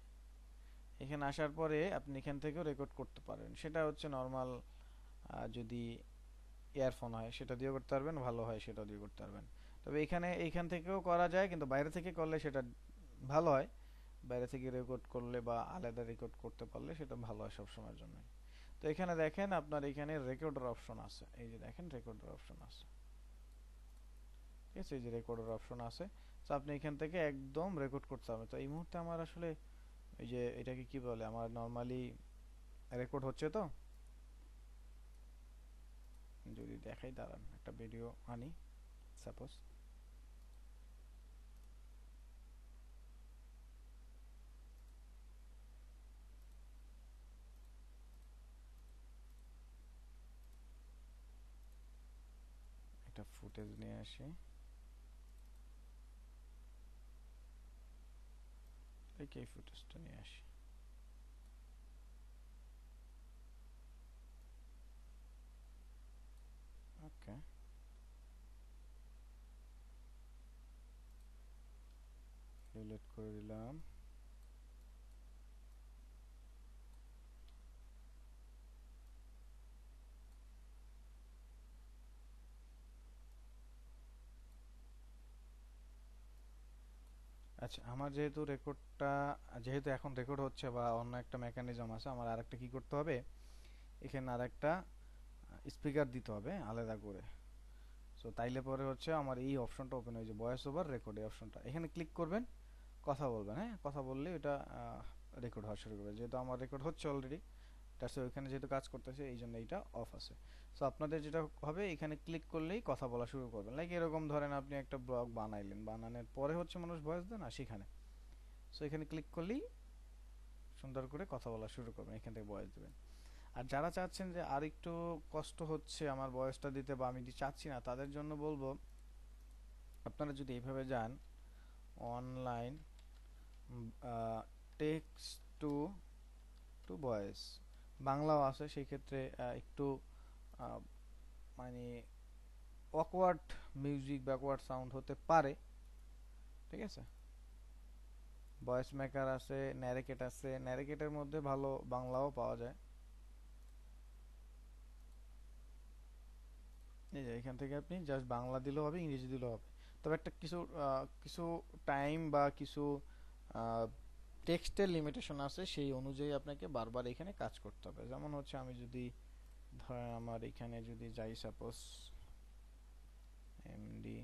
এখানে আসার পরে আপনি এখান থেকেও রেকর্ড করতে পারেন। সেটা হচ্ছে নর্মাল, যদি ইয়ারফোন হয় সেটা দিয়েও করতে পারবেন, ভালো হয় সেটা দিয়ে করতে পারবেন। তবে এইখান থেকেও করা যায়, কিন্তু বাইরে থেকে করলে সেটা ভালো হয়। বাইরে থেকে রেকর্ড করলে বা আলাদা রেকর্ড করতে পারলে সেটা ভালো হয় সবসময়ের জন্য। তো এখানে দেখেন আপনার এখানে রেকর্ডের অপশন আছে, এই যে দেখেন রেকর্ডের অপশন আছে, ঠিক আছে, এই যে রেকর্ডের অপশন আছে। তো আপনি এখান থেকে একদম রেকর্ড করতে হবে। তো এই মুহূর্তে আমার আসলে এই যে এটাকে কি বলে, আমার নর্মালি রেকর্ড হচ্ছে। তো যদি দেখাই, দাঁড়ান একটা ভিডিও আনি, সাপোজ একটা ফুটেজ নিয়ে আসি, এই ফুটেজটা নিয়ে আসি। ওকে, ডিলিট করে দিলাম। আচ্ছা, আমার যেহেতু এখন রেকর্ড হচ্ছে বা অন্য একটা মেকানিজম আছে, আমার আরেকটা কি করতে হবে, এখানে আরেকটা স্পিকার দিতে হবে আলাদা করে। সো তাইলে পরে হচ্ছে আমার এই অপশনটা ওপেন হয়ে যায়, ভয়েস ওভার রেকর্ড, এই অপশনটা এখানে ক্লিক করবেন, কথা বলবেন, হ্যাঁ, কথা বললে এটা রেকর্ড হওয়া শুরু করবে। যেহেতু আমার রেকর্ড হচ্ছে অলরেডি, তার সাথে ওইখানে যেহেতু কাজ করতেছে এই জন্য এইটা অফ আছে। সো আপনাদের যেটা হবে, এখানে ক্লিক করলেই কথা বলা শুরু করবেন। লাইক এরকম ধরেন আপনি একটা ব্লগ বানাইলেন, বানানোর পরে হচ্ছে মানুষ ভয়েস দেয় না সেখানে, সো এখানে ক্লিক করলেই সুন্দর করে কথা বলা শুরু করবেন, এখান থেকে ভয়েস দেবেন। আর যারা চাচ্ছেন যে আর একটু কষ্ট হচ্ছে আমার ভয়েসটা দিতে বা আমি চাচ্ছি না, তাদের জন্য বলবো আপনারা যদি এইভাবে যান, online text to to voice, বাংলাও আছে, সেই ক্ষেত্রে একটু আহ, মানে অকওয়ার্ড মিউজিক, ব্যাকওয়ার্ড সাউন্ড হতে পারে, ঠিক আছে। ভয়েস মেকার আছে, ন্যারেকেট আছে, ন্যারেকেটের মধ্যে ভালো বাংলাও পাওয়া যায়। এই যে এখান থেকে আপনি জাস্ট বাংলা দিলেও হবে, ইংরেজি দিলেও হবে। তবে একটা কিছু টাইম বা কিছু টেক্সটের লিমিটেশন আছে, সেই অনুযায়ী আপনাকে বারবার এখানে কাজ করতে হবে। যেমন হচ্ছে আমি যদি ধরেন আমার এখানে যদি যাই সাপোজ এমডি,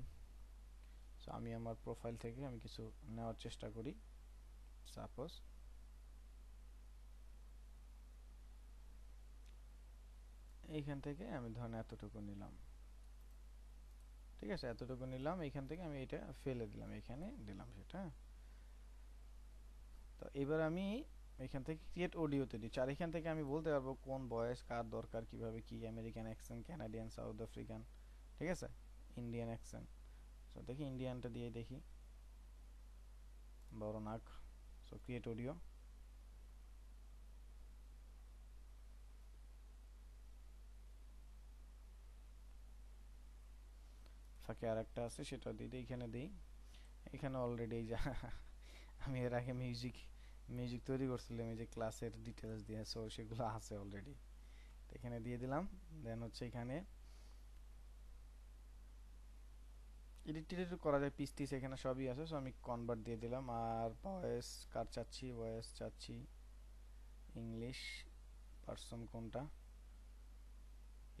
সো আমি আমার প্রোফাইল থেকে আমি কিছু নেওয়ার চেষ্টা করি, সাপোজ এইখান থেকে আমি ধরেন এতটুকু নিলাম, ঠিক আছে, এতটুকু নিলাম, এইখান থেকে আমি এটা ফেলে দিলাম, এখানে দিলাম সেটা। তো এবার আমি এখান থেকে ক্রিয়েট অডিওতে দিচ্ছি, আর এখান থেকে আমি বলতে পারবো কোন ভয়েস কার দরকার, কিভাবে কি, American accent, Canadian, south African, ঠিক আছে, ইন্ডিয়ান অ্যাকসেন্ট। সো দেখি ইন্ডিয়ানটা দিয়ে দেখি, বড় নাক। সো ক্রিয়েট অডিও, ফাঁকে আরেকটা আছে, সেটা দিয়ে দিই, এখানে দিই। এখানে অলরেডি যা আমি এর আগে মিউজিক তৈরি করছিলাম এই যে ক্লাসের ডিটেলস দিয়ে, সো সেগুলো আছে অলরেডি। এখানে দিয়ে দিলাম। দেন হচ্ছে এখানে এডিট টেডিট করা যায়, পিস টিস এখানে সবই আছে, সো আমি কনভার্ট দিয়ে দিলাম। আর ভয়েস কার চাচ্ছি, ভয়েস চাচ্ছি ইংলিশ, পারসন কোনটা,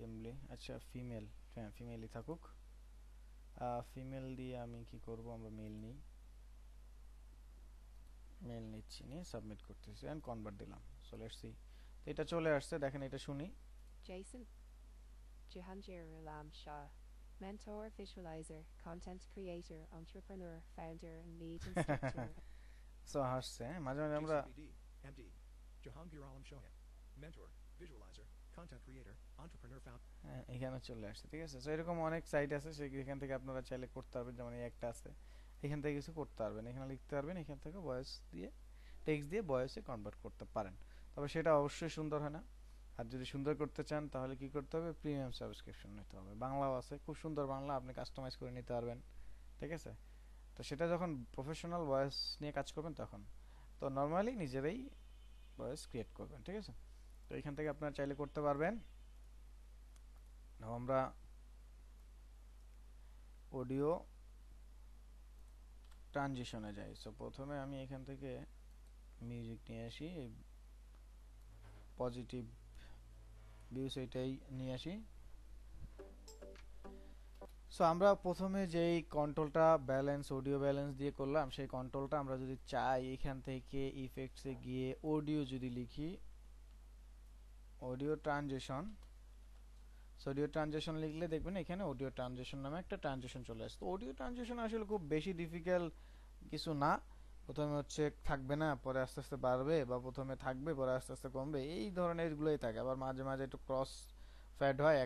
এমলি, আচ্ছা ফিমেল, হ্যাঁ ফিমেলই থাকুক। ফিমেল দিয়ে আমি কি করব, আমরা মেল নিই, মেল নিচ্ছি, নিয়ে সাবমিট করতেছি এন্ড কনভার্ট দিলাম। সো লেটস সি, তো এটা চলে আসছে, দেখেন এটা শুনি। Jason Jahangir Alam Shah, mentor, visualizer, content creator, entrepreneur, founder, and lead instructor. So হাসছে, মাঝে মাঝে আমরা JCPD, MD, Jahangir Alam Shohan, mentor, visualizer, content creator, entrepreneur, founder. এখানে চলে আসছে, ঠিক আছে। সো এরকম অনেক সাইট আছে, সেখান থেকে আপনারা চাইলে করতে পারবেন, যেমন এই একটা আছে, এখান থেকে কিছু করতে পারবেন, এখানে লিখতে পারবেন, এখান থেকে ভয়েস দিয়ে টেক্সট দিয়ে ভয়েসে কনভার্ট করতে পারেন। তবে সেটা অবশ্যই সুন্দর হয় না। আর যদি সুন্দর করতে চান তাহলে কি করতে হবে, প্রিমিয়াম সাবস্ক্রিপশন নিতে হবে। বাংলাও আছে, খুব সুন্দর বাংলা, আপনি কাস্টমাইজ করে নিতে পারবেন, ঠিক আছে। তো সেটা যখন প্রফেশনাল ভয়েস নিয়ে কাজ করবেন তখন, তো নর্মালি নিজেরাই ভয়েস ক্রিয়েট করবেন, ঠিক আছে। তো এখান থেকে আপনারা চাইলে করতে পারবেন। আমরা অডিও ট্রানজিশনে যাই। সো প্রথমে আমি এখান থেকে মিউজিক নিয়ে আসি, এই পজিটিভ ভিউস এটাই নিয়ে আসি। সো আমরা প্রথমে যেই কন্ট্রোলটা ব্যালেন্স, অডিও ব্যালেন্স দিয়ে করলাম, সেই কন্ট্রোলটা আমরা যদি চাই এখান থেকে ইফেক্টসে গিয়ে অডিও যদি লিখি, অডিও ট্রানজিশন, অডিও ট্রানজিশন লিখলে দেখবেন এখানে অডিও ট্রানজিশন নামে একটা ট্রানজিশন চলে আসছে। তো অডিও ট্রানজিশন আসলে খুব বেশি ডিফিকাল্ট কিছু না। প্রথমে হচ্ছে থাকবে না, পরে আস্তে আস্তে বাড়বে, বা প্রথমে থাকবে পরে আস্তে আস্তে কমবে, এই ধরনের গুলোই থাকে। আবার মাঝে মাঝে একটু ক্রস ফ্যাড হয়,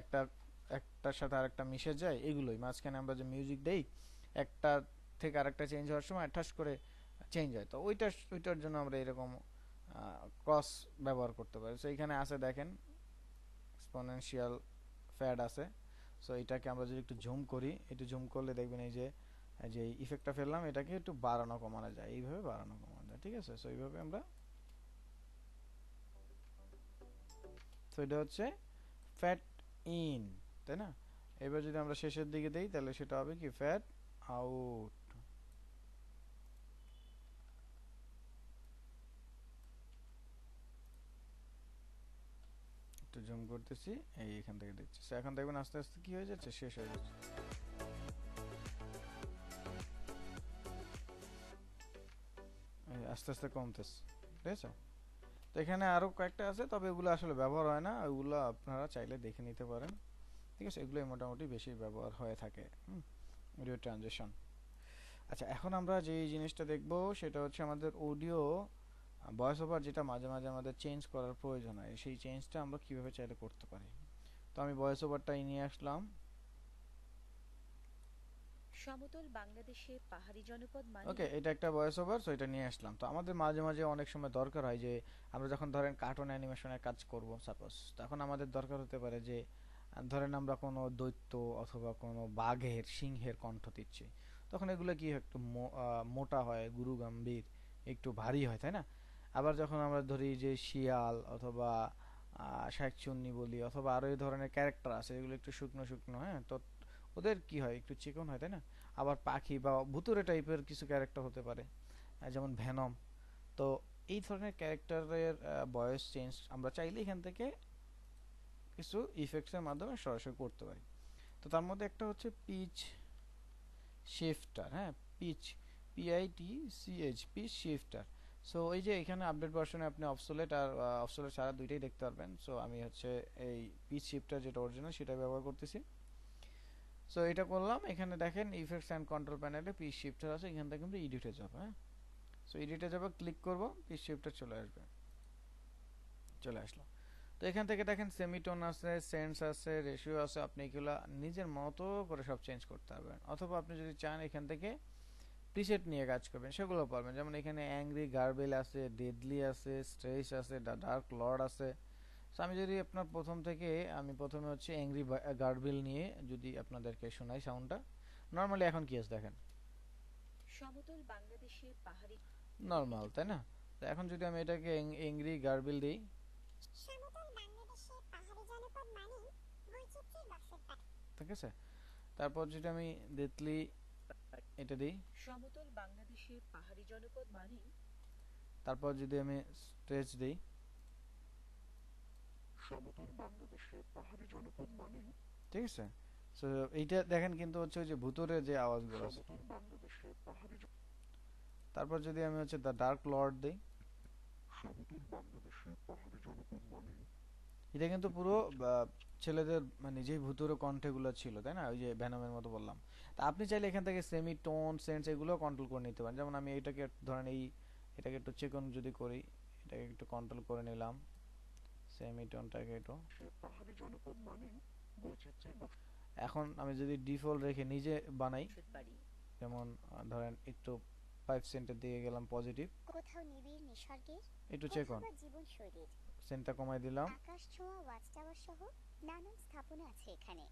একটার সাথে আরেকটা মিশে যায়, এগুলোই। মাঝখানে আমরা যে মিউজিক দেই, একটা থেকে আরেকটা চেঞ্জ হওয়ার সময় ঠাস করে চেঞ্জ হয়, তো ওইটার জন্য আমরা এরকম ক্রস ব্যবহার করতে পারি। সো এখানে আছে দেখেন এক্সপোনেনশিয়াল ফ্যাড আছে। সো এটাকে আমরা যদি একটু জুম করি, একটু জুম করলে দেখবেন এই যে ইফেক্টটা ফেললাম, এটাকে একটু বাড়ানো কমানো যায়, এইভাবে বাড়ানো কমানো যায়, ঠিক আছে। সো এইভাবে আমরা, তো এটা হচ্ছে ফ্যাট ইন, তাই না। এবার যদি আমরা শেষের দিকে দেই তাহলে সেটা হবে কি, ফ্যাট আউট। একটু জুম করতেছি, এই এখান থেকে দেখছি। এখন দেখবেন আস্তে আস্তে কি হয়ে যাচ্ছে, শেষ হয়ে যাচ্ছে, আস্তে আস্তে কমতেছে, ঠিক আছে। তো এখানে আরো কয়েকটা আছে, তবে এগুলো আসলে ব্যবহার হয় না, ওগুলো আপনারা চাইলে দেখে নিতে পারেন, ঠিক আছে। এগুলোই মোটামুটি বেশি ব্যবহার হয়ে থাকে, অডিও ট্রানজিশন। আচ্ছা, এখন আমরা যে জিনিসটা দেখব সেটা হচ্ছে আমাদের অডিও ভয়েস ওভার, যেটা মাঝে মাঝে আমাদের চেঞ্জ করার প্রয়োজন হয়, সেই চেঞ্জটা আমরা কিভাবে চাইলে করতে পারি। তো আমি ভয়েস ওভারটাই নিয়ে আসলাম। সমতল বাংলাদেশে পাহাড়ি জনপদ মানে ওকে, এটা একটা ভয়েস ওভার, সো এটা নিয়ে আসলাম। তো আমাদের মাঝে মাঝে অনেক সময় দরকার হয় যে আমরা যখন ধরেন কার্টুন অ্যানিমেশনের কাজ করব সাপোজ, তখন আমাদের দরকার হতে পারে যে ধরেন আমরা কোনো দৈত্য অথবা কোনো বাঘের সিংহের কণ্ঠ দিচ্ছি, তখন এগুলো কি একটু মোটা হয়, গুরু গম্ভীর, একটু ভারী হয়, তাই না। আবার যখন আমরা ধরি যে শিয়াল অথবা শাকচুন্নি বলি, অথবা আরো এই ধরনের ক্যারেক্টার আছে এগুলো একটু শুকনো শুকনো, হ্যাঁ, তো ওদের কি হয়, একটু চিকন হয়, তাই না। আবার পাখি বা ভুতুড়ে টাইপের কিছু ক্যারেক্টার হতে পারে, যেমন ভেনম। তো এই ধরনের ক্যারেক্টারের ভয়েস চেঞ্জ আমরা চাইলে এখান থেকে কিছু ইফেক্টসের মাধ্যমে সরাসরি করতে পারি। তো তার মধ্যে একটা হচ্ছে পিচ শিফটার, হ্যাঁ, pitch, PITCH, pitch shifter. So এই যে এখানে আপডেট ভার্সনে আপনি অবসোলেট আর অবসোলেট ছাড়া দুইটাই দেখতে পারবেন। সো আমি হচ্ছে এই পিচ শিফটার যেটা অরিজিনাল সেটা ব্যবহার করতেছি। সো এটা করলাম, এখানে দেখেন ইফেক্টস অ্যান্ড কন্ট্রোল প্যানেলে পিচ শিফটার আছে, এখান থেকে আমরা এডিটে যাব, হ্যাঁ। সো এডিটে যাব, ক্লিক করব, পিচ শিফটার চলে আসবে, চলে আসলো। তো এখান থেকে দেখেন সেমিটোন আছে, সেন্স আছে, রেশিও আছে, আপনি এগুলো নিজের মতো করে সব চেঞ্জ করতে পারবেন। অথবা আপনি যদি চান এখান থেকে প্রিসেট নিয়ে কাজ করবেন, সেগুলো পারবেন। যেমন এখানে অ্যাংরি গার্বেল আছে, ডেডলি আছে, স্ট্রেস আছে, ডার্ক লর্ড আছে। সো আমি যদি প্রথমে হচ্ছে অ্যাংরি গার্বেল নিয়ে যদি আপনাদেরকে শোনাই সাউন্ডটা, নর্মালি এখন কি আছে দেখেন, সমতল বাংলাদেশের পাহাড়ি নর্মাল, তাই না? তো এখন যদি আমি এটাকে এংরি গার্বিল দিই, ঠিক আছে? তারপর যদি আমি দেতলি এটা দিই, সমতল বাংলাদেশের পাহাড়ি জনপদ মানেই তারপর যদি আমি স্ট্রেচ দিই, ঠিক আছে? সো এইটা দেখেন কিন্তু হচ্ছে ওই যে ভুতুরে যে আওয়াজগুলো আছে। তারপর যদি আমি হচ্ছে দ্য ডার্ক লর্ড দিই, এটা কিন্তু পুরো ছেলেদের মানে যেই ভুতুরে কণ্ঠেগুলো ছিল, তাই না? ওই যে ভ্যানমের মতো বললাম। তা আপনি চাইলে এখান থেকে সেমি টোন সেন্স এগুলো কন্ট্রোল করে নিতে পারেন। যেমন আমি এটাকে ধরেন এটাকে একটু চেকন যদি করি, এটাকে একটু কন্ট্রোল করে নিলাম, সেমি টোনটাকে একটু। এখন আমি যদি ডিফল্ট রেখে নিজে বানাই, বাড়ি যেমন ধরেন একটু 5 সেন্টের দিকে গেলাম পজিটিভ, কোথাও নিবিড় নিসর্গের, একটু চেক কোথাও অন, বা জীবনশৈলীর, সেন্টটা কমাই দিলাম। আকাশ ছোঁয়া ওয়াচ টাওয়ার সহ নানান স্থাপনা আছে এখানে।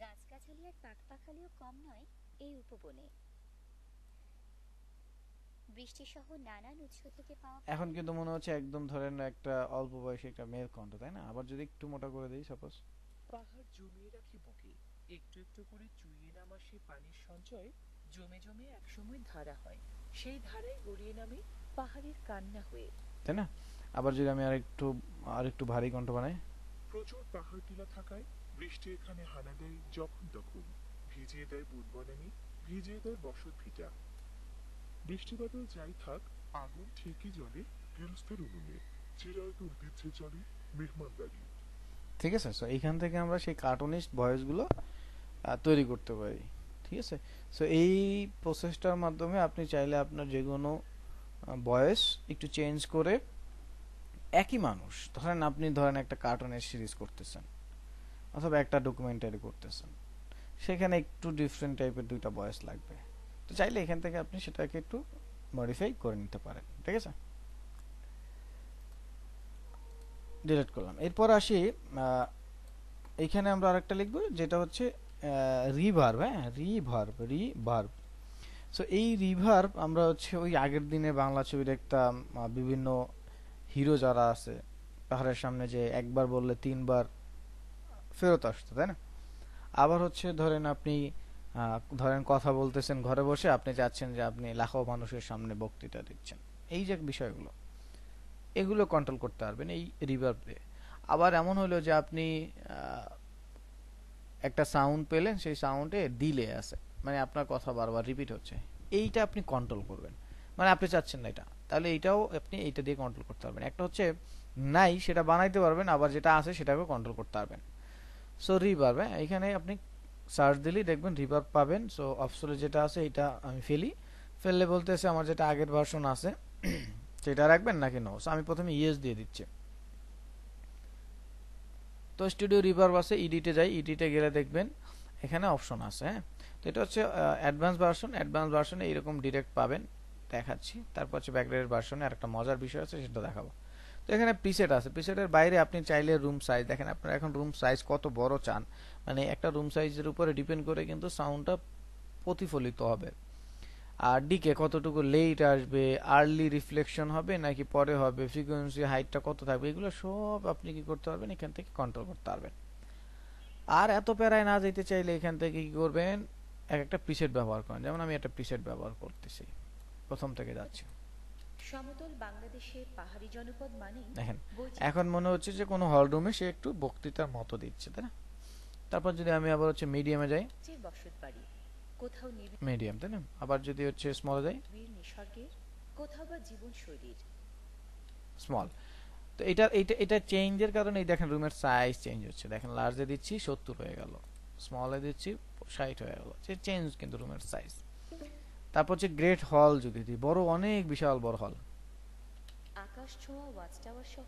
গাছগাছালি আর পাখপাখালিও কম নয় এই উপবনে। বৃষ্টি সহ নানান উৎস থেকে পাওয়া এখন কিন্তু মনে হচ্ছে একদম ধরেন একটা অল্প বয়সী একটা মেয়ের কণ্ঠ, তাই না? আবার যদি একটু মোটা করে দিই সাপোজ, পাহাড় জমিয়ে রাখি বুকে, একটু একটু করে চুইয়ে নামা সে পানির সঞ্চয় জমে জমে একসময় ধারা হয়, সেই ধারায় গড়িয়ে নামে পাহাড়ের কান্না হয়ে। তাই না? আবার যদি আমি আর একটু ভারী কণ্ঠ বানাই, প্রচুর পাহাড় টিলা থাকায় বৃষ্টি এখানে হানা দেয় যখন তখন, ভিজিয়ে দেয় বুনবনানি, ভিজিয়ে দেয় বসত ভিটা। বৃষ্টি বাদল যাই থাক, আগুন ঠিকই জ্বলে গৃহস্থের উনুনে, চিরায়ত ঐতিহ্যে চলে মেহমানদারি। ঠিক আছে? সো এইখান থেকে আমরা সেই কার্টুনিস্ট ভয়েসগুলো তৈরি করতে পারি, ঠিক আছে? সো এই প্রসেসটার মাধ্যমে আপনি চাইলে আপনার যে কোনো ভয়েস একটু চেঞ্জ করে, একই মানুষ ধরেন একটা কার্টুনের সিরিজ করতেছেন অথবা একটা ডকুমেন্টারি করতেছেন, সেখানে একটু ডিফারেন্ট টাইপের দুইটা ভয়েস লাগবে, তো চাইলে এখান থেকে আপনি সেটাকে একটু মডিফাই করে নিতে পারেন, ঠিক আছে? ডিলিট করলাম। এরপর আসি এইখানে আমরা আরেকটা লিখবো যেটা হচ্ছে রিভার্ব। হ্যাঁ, রিভার্ব। সো এই রিভার্ব আমরা হচ্ছে ওই আগের দিনে বাংলা ছবি দেখতাম, বিভিন্ন হিরো যারা আছে পাহাড়ের সামনে যে একবার বললে 3 বার ফেরত আসতো, তাই না? আবার হচ্ছে ধরেন আপনি ধরেন কথা বলতেছেন ঘরে বসে, আপনি চাচ্ছেন যে আপনি লাখো মানুষের সামনে বক্তৃতা দিচ্ছেন, এই যে বিষয়গুলো এগুলো কন্ট্রোল করতে পারবেন এই রিভার্ব দিয়ে। আবার এমন হলো যে আপনি একটা সাউন্ড পেলেন, সেই সাউন্ডে ডিলে আছে, মানে আপনার কথা বারবার রিপিট হচ্ছে, এইটা আপনি কন্ট্রোল করবেন, মানে আপনি চাচ্ছেন না এটা, তাহলে এইটাও আপনি এইটা দিয়ে কন্ট্রোল করতে পারবেন। একটা হচ্ছে নাই সেটা বানাইতে পারবেন, আবার যেটা আছে সেটাকেও কন্ট্রোল করতে পারবেন। সো রিভার্ব, এখানে আপনি সার্চ দিলেই দেখবেন রিভার্ব পাবেন। সো অপশনে যেটা আছে এটা আমি ফেললে বলতেছে আমার যেটা আগের ভার্সন আছে সেটা রাখবেন নাকি নো। সো আমি প্রথমে ইয়েস দিয়ে দিচ্ছি। তো স্টুডিও রিভার্ব আছে, এডিটে যাই, এডিটে গেলে দেখবেন এখানে অপশন আছে। হ্যাঁ, তো এটা হচ্ছে অ্যাডভান্স ভার্সনে এরকম ডিরেক্ট পাবেন, দেখাচ্ছি। তারপর হচ্ছে ব্যাকগ্রাউন্ড ভার্সনে আরেকটা মজার বিষয় আছে, সেটা দেখাবো। তো এখানে প্রিসেট আছে, প্রিসেটের বাইরে আপনি চাইলে রুম সাইজ দেখেন, আপনারা এখন রুম সাইজ কত বড় চান, মানে একটা রুম সাইজের উপরে ডিপেন্ড করে কিন্তু সাউন্ডটা প্রতিফলিত হবে। আর ডিকে কতটুকু লেট আসবে, আর্লি রিফ্লেকশন হবে নাকি পরে হবে, ফ্রিকোয়েন্সি হাইটটা কত থাকবে, এগুলো সব আপনি কি করতে পারবেন, এখান থেকে কন্ট্রোল করতে পারবেন। আর এত প্যারায় না যেতে চাইলে এখান থেকে কি করবেন, একটা প্রিসেট ব্যবহার করেন। যেমন আমি একটা প্রিসেট ব্যবহার করতেছি, প্রথম থেকে যাচ্ছি। সমতল বাংলাদেশের পাহাড়ি জনপদ মানেই দেখেন বৈচিত্র্য। এখন মনে হচ্ছে যে কোনো হল রুমে সে একটু বক্তৃতার মতো দিচ্ছে, তাই না? তারপর যদি আমি আবার হচ্ছে মিডিয়ামে যাই, বসত বাড়ি, কোথাও মিডিয়াম, তাই না? আবার যদি হচ্ছে স্মলে যাই, নিবিড় নিসর্গের, কোথাও বা জীবনশৈলীর। স্মল। তো এটা চেঞ্জের কারণে এই দেখেন রুমের সাইজ চেঞ্জ হচ্ছে, দেখেন লার্জে দিচ্ছি 70 হয়ে গেল, স্মলে দিচ্ছি 60 হয়ে গেল, যে চেঞ্জ কিন্তু রুমের সাইজ। তারপর হচ্ছে গ্রেট হল যদি দিই, বড়, অনেক বিশাল বড় হল। আকাশ ছোঁয়া ওয়াচ টাওয়ার সহ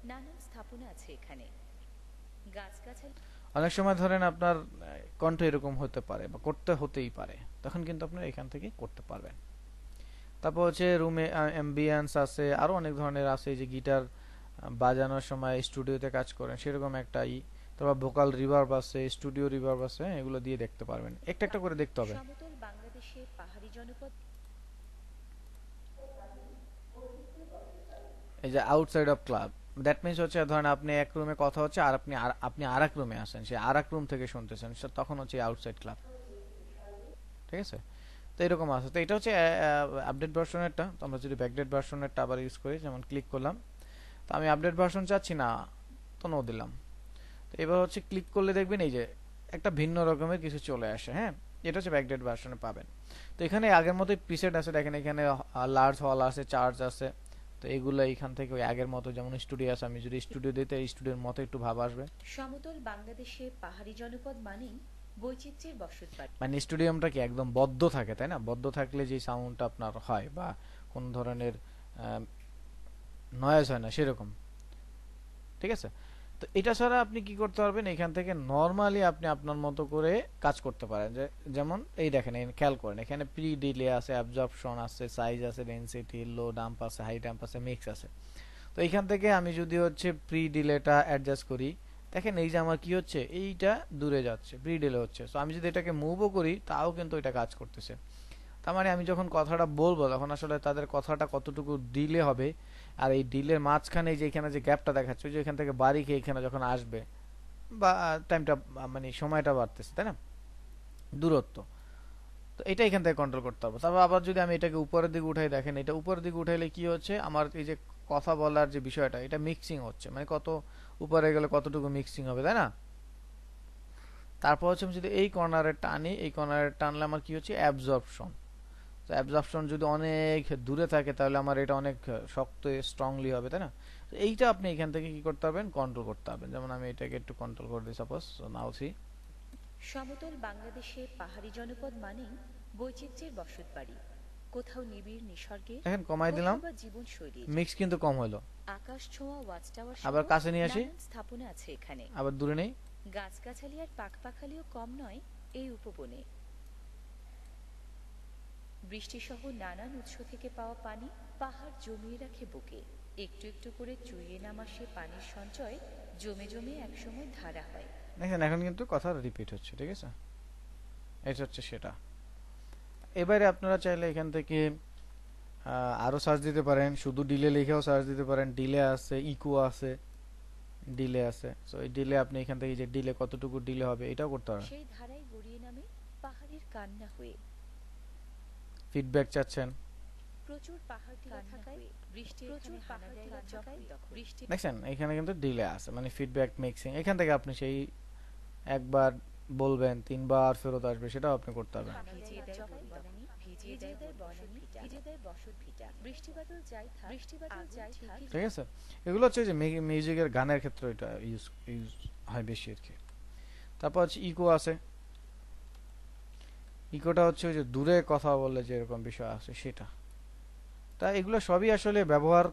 নানান স্থাপনা আছে এখানে। গাছগাছালি অনেক সময় ধরেন আপনার কণ্ঠ এরকম হতে পারে বা হতেই পারে, তখন কিন্তু আপনার এখান থেকে করতে পারবেন। তারপর হচ্ছে রুমে অ্যাম্বিয়েন্স আছে, আরো অনেক ধরনের আছে, যে গিটার বাজানোর সময় স্টুডিওতে কাজ করেন সেরকম একটা তারপর ভোকাল রিভার্ব আছে, স্টুডিও রিভার্ব আছে, এগুলো দিয়ে দেখতে পারবেন। একটা একটা করে দেখতে হবে। সমতল বাংলাদেশের পাহাড়ি জনপদ এই যে outside of club, that means হচ্ছে ধরেন আপনি এক রুমে কথা হচ্ছে আর আপনি আর এক রুমে আসেন, সেই আর এক রুম থেকে শুনতেছেন, তখন হচ্ছে আউটসাইড ক্লাব। ঠিক আছে, তো এরকম আছে। তো এটা হচ্ছে আপডেট ভার্সনেরটা। তো আমরা যদি ব্যাকডেট ভার্সনেরটা আবার ইউজ করি, যেমন ক্লিক করলাম, তো আমি আপডেট ভার্সন চাচ্ছি না, তো নো দিলাম। তো এবার হচ্ছে ক্লিক করলে দেখবেন এই যে একটা ভিন্ন রকমের কিছু চলে আসে। হ্যাঁ, এটা হচ্ছে ব্যাকডেট ভার্সনে পাবেন। তো এখানে আগের মতোই প্রিসেট আছে, দেখেন এখানে লার্জ হল আছে, চার্জ আছে। তো এগুলো এখান থেকে ওই আগের মতো, যেমন স্টুডিও আছে, আমি যদি স্টুডিও দিতে স্টুডিওর মতো একটু ভাব আসবে। সমতল বাংলাদেশে পাহাড়ি জনপদ মানেই বৈচিত্র্যের বসতবাড়ি। মানে স্টুডিয়ামটা কি একদম বদ্ধ থাকে, তাই না? বদ্ধ থাকলে যে সাউন্ডটা আপনার হয় বা কোন ধরনের নয়েজ হয় না সেরকম। ঠিক আছে, তো এটা ছাড়া আপনি কি করতে পারবেন, এখান থেকে নরমালি আপনি আপনার মতো করে কাজ করতে পারেন। যেমন এই দেখেন, খেয়াল করেন এখানে প্রি ডিলে আছে, অ্যাবজর্পশন আছে, সাইজ আছে, ডেনসিটি, লো ডাম্প আছে, হাই ডাম্প আছে, মিক্স আছে। তো এইখান থেকে আমি যদি হচ্ছে প্রি ডিলেটা অ্যাডজাস্ট করি, দেখেন এই যে আমার কি হচ্ছে, এইটা দূরে যাচ্ছে, প্রি ডিলে হচ্ছে। সো আমি যদি এটাকে মুভও করি তাও কিন্তু এটা কাজ করতেছে। তার মানে আমি যখন কথাটা বলবো তখন আসলে তাদের কথাটা কতটুকু ডিলে হবে, আর এই ডিলের মাঝখানে যে এখানে যে গ্যাপটা দেখাচ্ছে, ওই যে এখান থেকে বাড়ি খেয়ে এখানে যখন আসবে, বা টাইমটা মানে সময়টা বাড়তেছে, তাই না, দূরত্ব, তো এটা এখান থেকে কন্ট্রোল করতে হবে। তারপর আবার যদি আমি এটাকে উপরের দিকে উঠাই, দেখেন এটা উপরের দিকে উঠাইলে কি হচ্ছে, আমার এই যে কথা বলার যে বিষয়টা, এটা মিক্সিং হচ্ছে, মানে কত উপরে গেলে কতটুকু মিক্সিং হবে, তাই না। তারপর হচ্ছে আমি যদি এই কর্নারে টানি, এই কর্নারে টানলে আমার কি হচ্ছে, অ্যাবজর্পশন। তো অ্যাবজর্পশন যদি অনেক দূরে থাকে তাহলে আমার এটা অনেক শক্ত স্ট্রংলি হবে, তাই না। তো এইটা আপনি এখান থেকে কি করতে পারবেন, কন্ট্রোল করতে পারবেন। যেমন আমি এটাকে একটু কন্ট্রোল করে দিই, সাপোজ নাও সি। সমতল বাংলাদেশে পাহাড়ি জনপদ মানেই বৈচিত্র্যের বসতবাড়ি, কোথাও নিবিড় নিসর্গের, দেখেন কমাই দিলাম, কোথাও বা জীবনশৈলীর। মিক্স কিন্তু কম হলো। আকাশ ছোঁয়া ওয়াচ টাওয়ার আবার কাছে নিয়ে আসি, নানান স্থাপনা আছে এখানে। আবার দূরে নেই। গাছগাছালি আর পাখপাখালিও কম নয় এই উপবনে। বৃষ্টিসহ নানান উৎস থেকে পাওয়া পানি পাহাড় জমিয়ে রাখে বুকে। একটু একটু করে চুইয়ে নামা সে পানির সঞ্চয় জমে জমে একসময় ধারা হয়। দেখেন এখন কিন্তু কথা রিপিট হচ্ছে, ঠিক আছে, এটা হচ্ছে সেটা। এবারে আপনারা চাইলে এখান থেকে আরো সার্চ দিতে পারেন, শুধু ডিলে লিখেও সার্চ দিতে পারেন। ডিলে আছে, ইকো আছে, ডিলে আছে। সো এই ডিলে আপনি এখান থেকে যে ডিলে কতটুকু ডিলে হবে এটাও করতে পারেন। সেই ধারায় গড়িয়ে নামে পাহাড়ের কান্না হয়ে। ফিডব্যাক চাচ্ছেন, প্রচুর পাহাড় টিলা থাকায় বৃষ্টি, প্রচুর পাহাড় টিলা থাকায় বৃষ্টি। দেখছেন এখানে কিন্তু ডিলে আছে, মানে ফিডব্যাক মিক্সিং। এখান থেকে আপনি সেই একবার বলবেন, তিনবার ফেরত আসবে, সেটাও আপনি করতে পারবেন। ভিজিয়ে দেয় বনানী, ভিজিয়ে দেয় বনানী, ভিজিয়ে দেয় বসত ভিটা। বৃষ্টি বাদল যাই থাক, বৃষ্টি বাদল যাই থাক। ঠিক আছে, এগুলো হচ্ছে যে মিউজিকের গানের ক্ষেত্রে এটা ইউজ হয় বেশি আর কি। তারপর হচ্ছে ইকো আছে। ইকোটা হচ্ছে ওই যে দূরে কথা বললে যে এরকম বিষয় আছে সেটা। তা এগুলো সবই আসলে ব্যবহার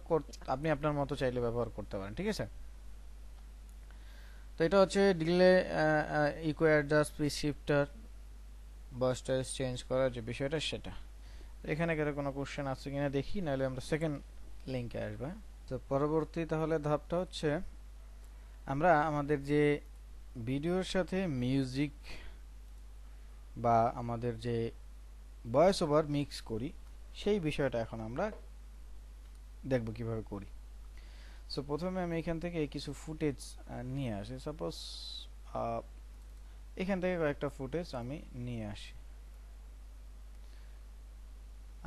আপনি আপনার মতো চাইলে ব্যবহার করতে পারেন, ঠিক আছে। তো এটা হচ্ছে delay, echo adjust, pitch shifter, বাস্টার চেঞ্জ করার যে বিষয়টা সেটা। এখানে কোনো কোশ্চেন আছে কিনা দেখি, নাহলে আমরা সেকেন্ড লিঙ্কে আসবো। তো পরবর্তী তাহলে ধাপটা হচ্ছে আমরা আমাদের যে ভিডিওর সাথে মিউজিক বা আমাদের যে ভয়েস ওভার মিক্স করি সেই বিষয়টা এখন আমরা দেখব কিভাবে করি। সো প্রথমে আমি এখান থেকে কিছু ফুটেজ নিয়ে আসি। সাপোজ এখান থেকে কয়েকটা ফুটেজ আমি নিয়ে আসি।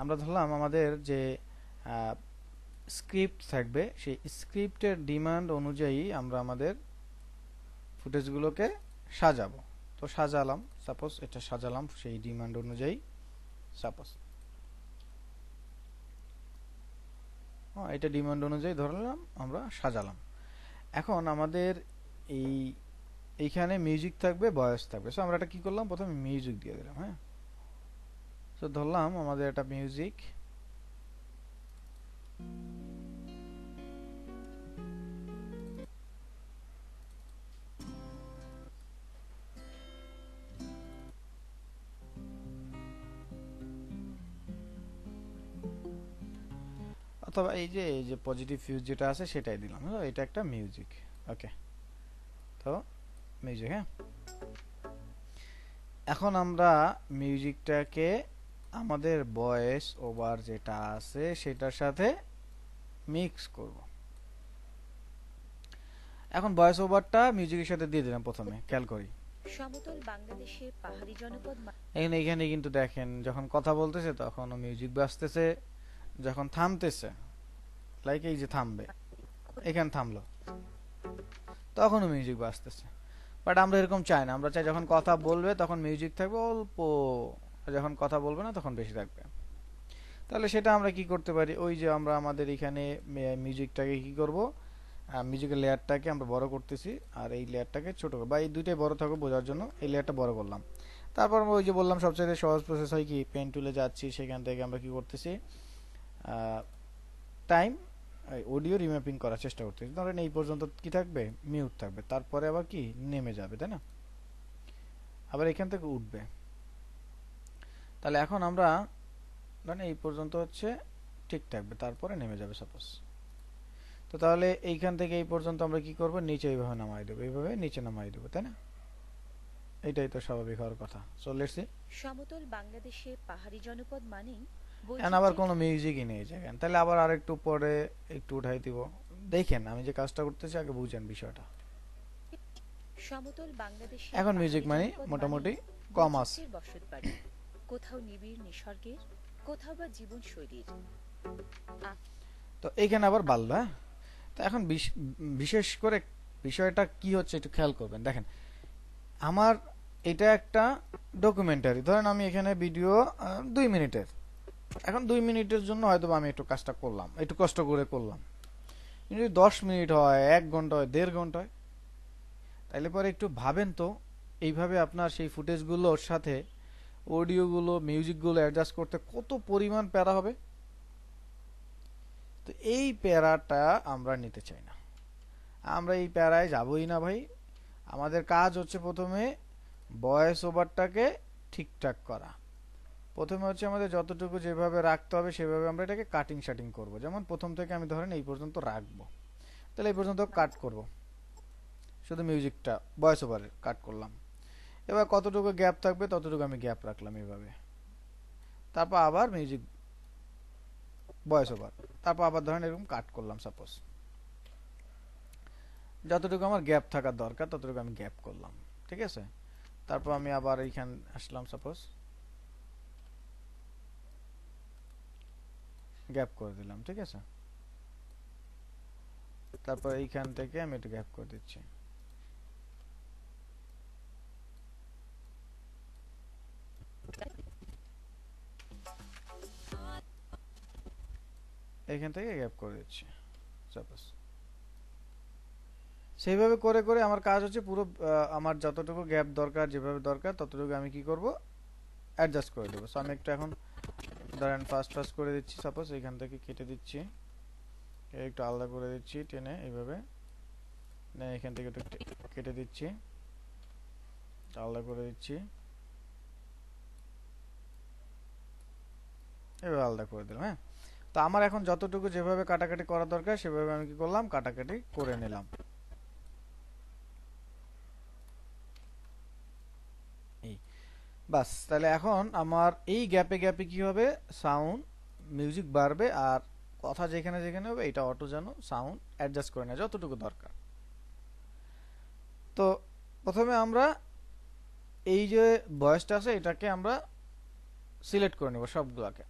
আমরা ধরলাম আমাদের যে স্ক্রিপ্ট থাকবে, সেই স্ক্রিপ্টের ডিমান্ড অনুযায়ী আমরা আমাদের ফুটেজগুলোকে সাজাবো। তো সাজালাম, সাপোজ এটা সাজালাম সেই ডিমান্ড অনুযায়ী। সাপোজ এটা ডিমান্ড অনুযায়ী ধরলাম, আমরা সাজালাম। এখন আমাদের এইখানে মিউজিক থাকবে, ভয়েস থাকবে। সো আমরা এটা কি করলাম, প্রথমে মিউজিক দিয়ে দিলাম। হ্যাঁ, তো ধরলাম আমাদের একটা মিউজিক, অথবা এই যে পজিটিভ ফিউজ যেটা আছে সেটাই দিলাম। এটা একটা মিউজিক। ওকে, তো মিউজিক। হ্যাঁ, এখন আমরা মিউজিকটাকে আমাদের ভয়েস ওভার যেটা আছে সেটার সাথে মিক্স করব। এখন ভয়েস ওভারটা মিউজিকের সাথে দিয়ে দিলাম প্রথমে, খেয়াল করি সমতল বাংলাদেশের পাহাড়ি জনপদ এখানে কিন্তু দেখেন যখন কথা বলতেছে তখন মিউজিক বাজতেছে, যখন থামতেছে লাইক এই যে থামবে, এখানে থামলো তখনও মিউজিক বাজতেছে। বাট আমরা এরকম চাই না, আমরা চাই যখন কথা বলবে তখন মিউজিক থাকবে অল্প, যখন কথা বলবে না তখন বেশি থাকবে। তাহলে সেটা আমরা কি করতে পারি, ওই যে আমরা আমাদের এখানে মিউজিকটাকে কি করব, মিউজিকের লেয়ারটাকে আমরা বড় করতেছি আর এই লেয়ারটাকে ছোট করব, বা এই দুইটাই বড় থাকবে বোঝার জন্য এই লেয়ারটা বড় করলাম। তারপর আমরা ওই যে বললাম সবচেয়ে সহজ প্রসেস হয় কি, পেন টুলে যাচ্ছি, সেখান থেকে আমরা কি করতেছি টাইম অডিও রিম্যাপিং করার চেষ্টা করতেছি। ধরেন এই পর্যন্ত কি থাকবে, মিউট থাকবে, তারপরে আবার কি নেমে যাবে, তাই না, আবার এখান থেকে উঠবে। তাহলে এখন আমরা ধরেন এই পর্যন্ত হচ্ছে ঠিক থাকবে, তারপরে নেমে যাবে সাপোজ। তো তাহলে এইখান থেকে এই পর্যন্ত আমরা কি করব, নিচে এইভাবে নামাই দেবো, এইভাবে নিচে নামাই দেবো, তাই না, এটাই তো স্বাভাবিক হওয়ার কথা। So let's see. সমতল বাংলাদেশে পাহাড়ি জনপদ মানেই এখন আবার কোনো মিউজিকই নেই জায়গায়, তাহলে আবার আরেকটু পরে একটু উঠাই দিব। দেখেন আমি যে কাজটা করতেছি আগে বুঝেন বিষয়টা। সমতল বাংলাদেশে এখন মিউজিক মানে মোটামুটি কম আছে। বসত বাড়ি, কোথাও নিবিড় নিসর্গের, কোথাও বা জীবন শৈলীর। তো এইখানে আবার বাড়লো। হ্যাঁ, তো এখন বিশেষ করে বিষয়টা কি হচ্ছে একটু খেয়াল করবেন। দেখেন আমার এটা একটা ডকুমেন্টারি, ধরেন আমি এখানে ভিডিও 2 মিনিটের, এখন 2 মিনিটের জন্য হয়তো আমি একটু কাজটা করলাম, একটু কষ্ট করে করলাম। কিন্তু 10 মিনিট হয়, 1 ঘন্টা হয়, 1.5 ঘন্টা হয়, তাইলে পরে একটু ভাবেন তো এইভাবে আপনার সেই ফুটেজগুলোর সাথে অডিওগুলো মিউজিকগুলো অ্যাডজাস্ট করতে কত পরিমাণ প্যারা হবে। তো এই প্যারাটা আমরা নিতে চাই না, আমরা এই প্যারায় যাবই না ভাই। আমাদের কাজ হচ্ছে প্রথমে ভয়েস ওভারটাকে ঠিকঠাক করা। প্রথমে হচ্ছে আমাদের যতটুকু যেভাবে রাখতে হবে সেভাবে আমরা এটাকে কাটিং শাটিং করব। যেমন প্রথম থেকে আমি ধরেন এই পর্যন্ত রাখবো, তাহলে এই পর্যন্ত কাট করব, শুধু মিউজিকটা ভয়েস ওভারের কাট করলাম। এবার কতটুকু গ্যাপ থাকবে ততটুকু আমি গ্যাপ রাখলাম এইভাবে, তারপর আবার মিউজিক ভয়েস ওভার, তারপর আবার ধরেন এরকম কাট করলাম। সাপোজ যতটুকু আমার গ্যাপ থাকার দরকার ততটুকু আমি গ্যাপ করলাম, ঠিক আছে। তারপর আমি আবার এইখানে আসলাম, সাপোজ গ্যাপ করে দিলাম, ঠিক আছে। তারপর এইখান থেকে আমি একটু গ্যাপ করে দিচ্ছি। এইখান থেকে গ্যাপ করে দিচ্ছি সাপোজ। সেইভাবে করে করে আমার কাজ হচ্ছে পুরো আমার যতটুকু গ্যাপ দরকার যেভাবে দরকার ততটুকু আমি কি করব, অ্যাডজাস্ট করে দেবো। সো আমি একটু এখন ধরেন ফাস্ট ফাস্ট করে দিচ্ছি, সাপোজ এইখান থেকে কেটে দিচ্ছি, একটু আলাদা করে দিচ্ছি টেনে এইভাবে, না এখান থেকে একটু কেটে দিচ্ছি, আলাদা করে দিচ্ছি, এভাবে আলাদা করে দিলাম। হ্যাঁ, তো আমার এখন যতটুকু যেভাবে কাটাকাটি করা দরকার সেভাবে আমি কি করলাম, কাটাকাটি করে নিলাম। বাস, তাহলে এখন আমার এই গ্যাপে গ্যাপে কি হবে, সাউন্ড মিউজিক বাড়বে, আর কথা যেখানে যেখানে হবে এটা অটো যেন সাউন্ড অ্যাডজাস্ট করে নেয় যতটুকু দরকার। তো প্রথমে আমরা এই যে ভয়েসটা আছে এটাকে আমরা সিলেক্ট করে নেব সবগুলোকে,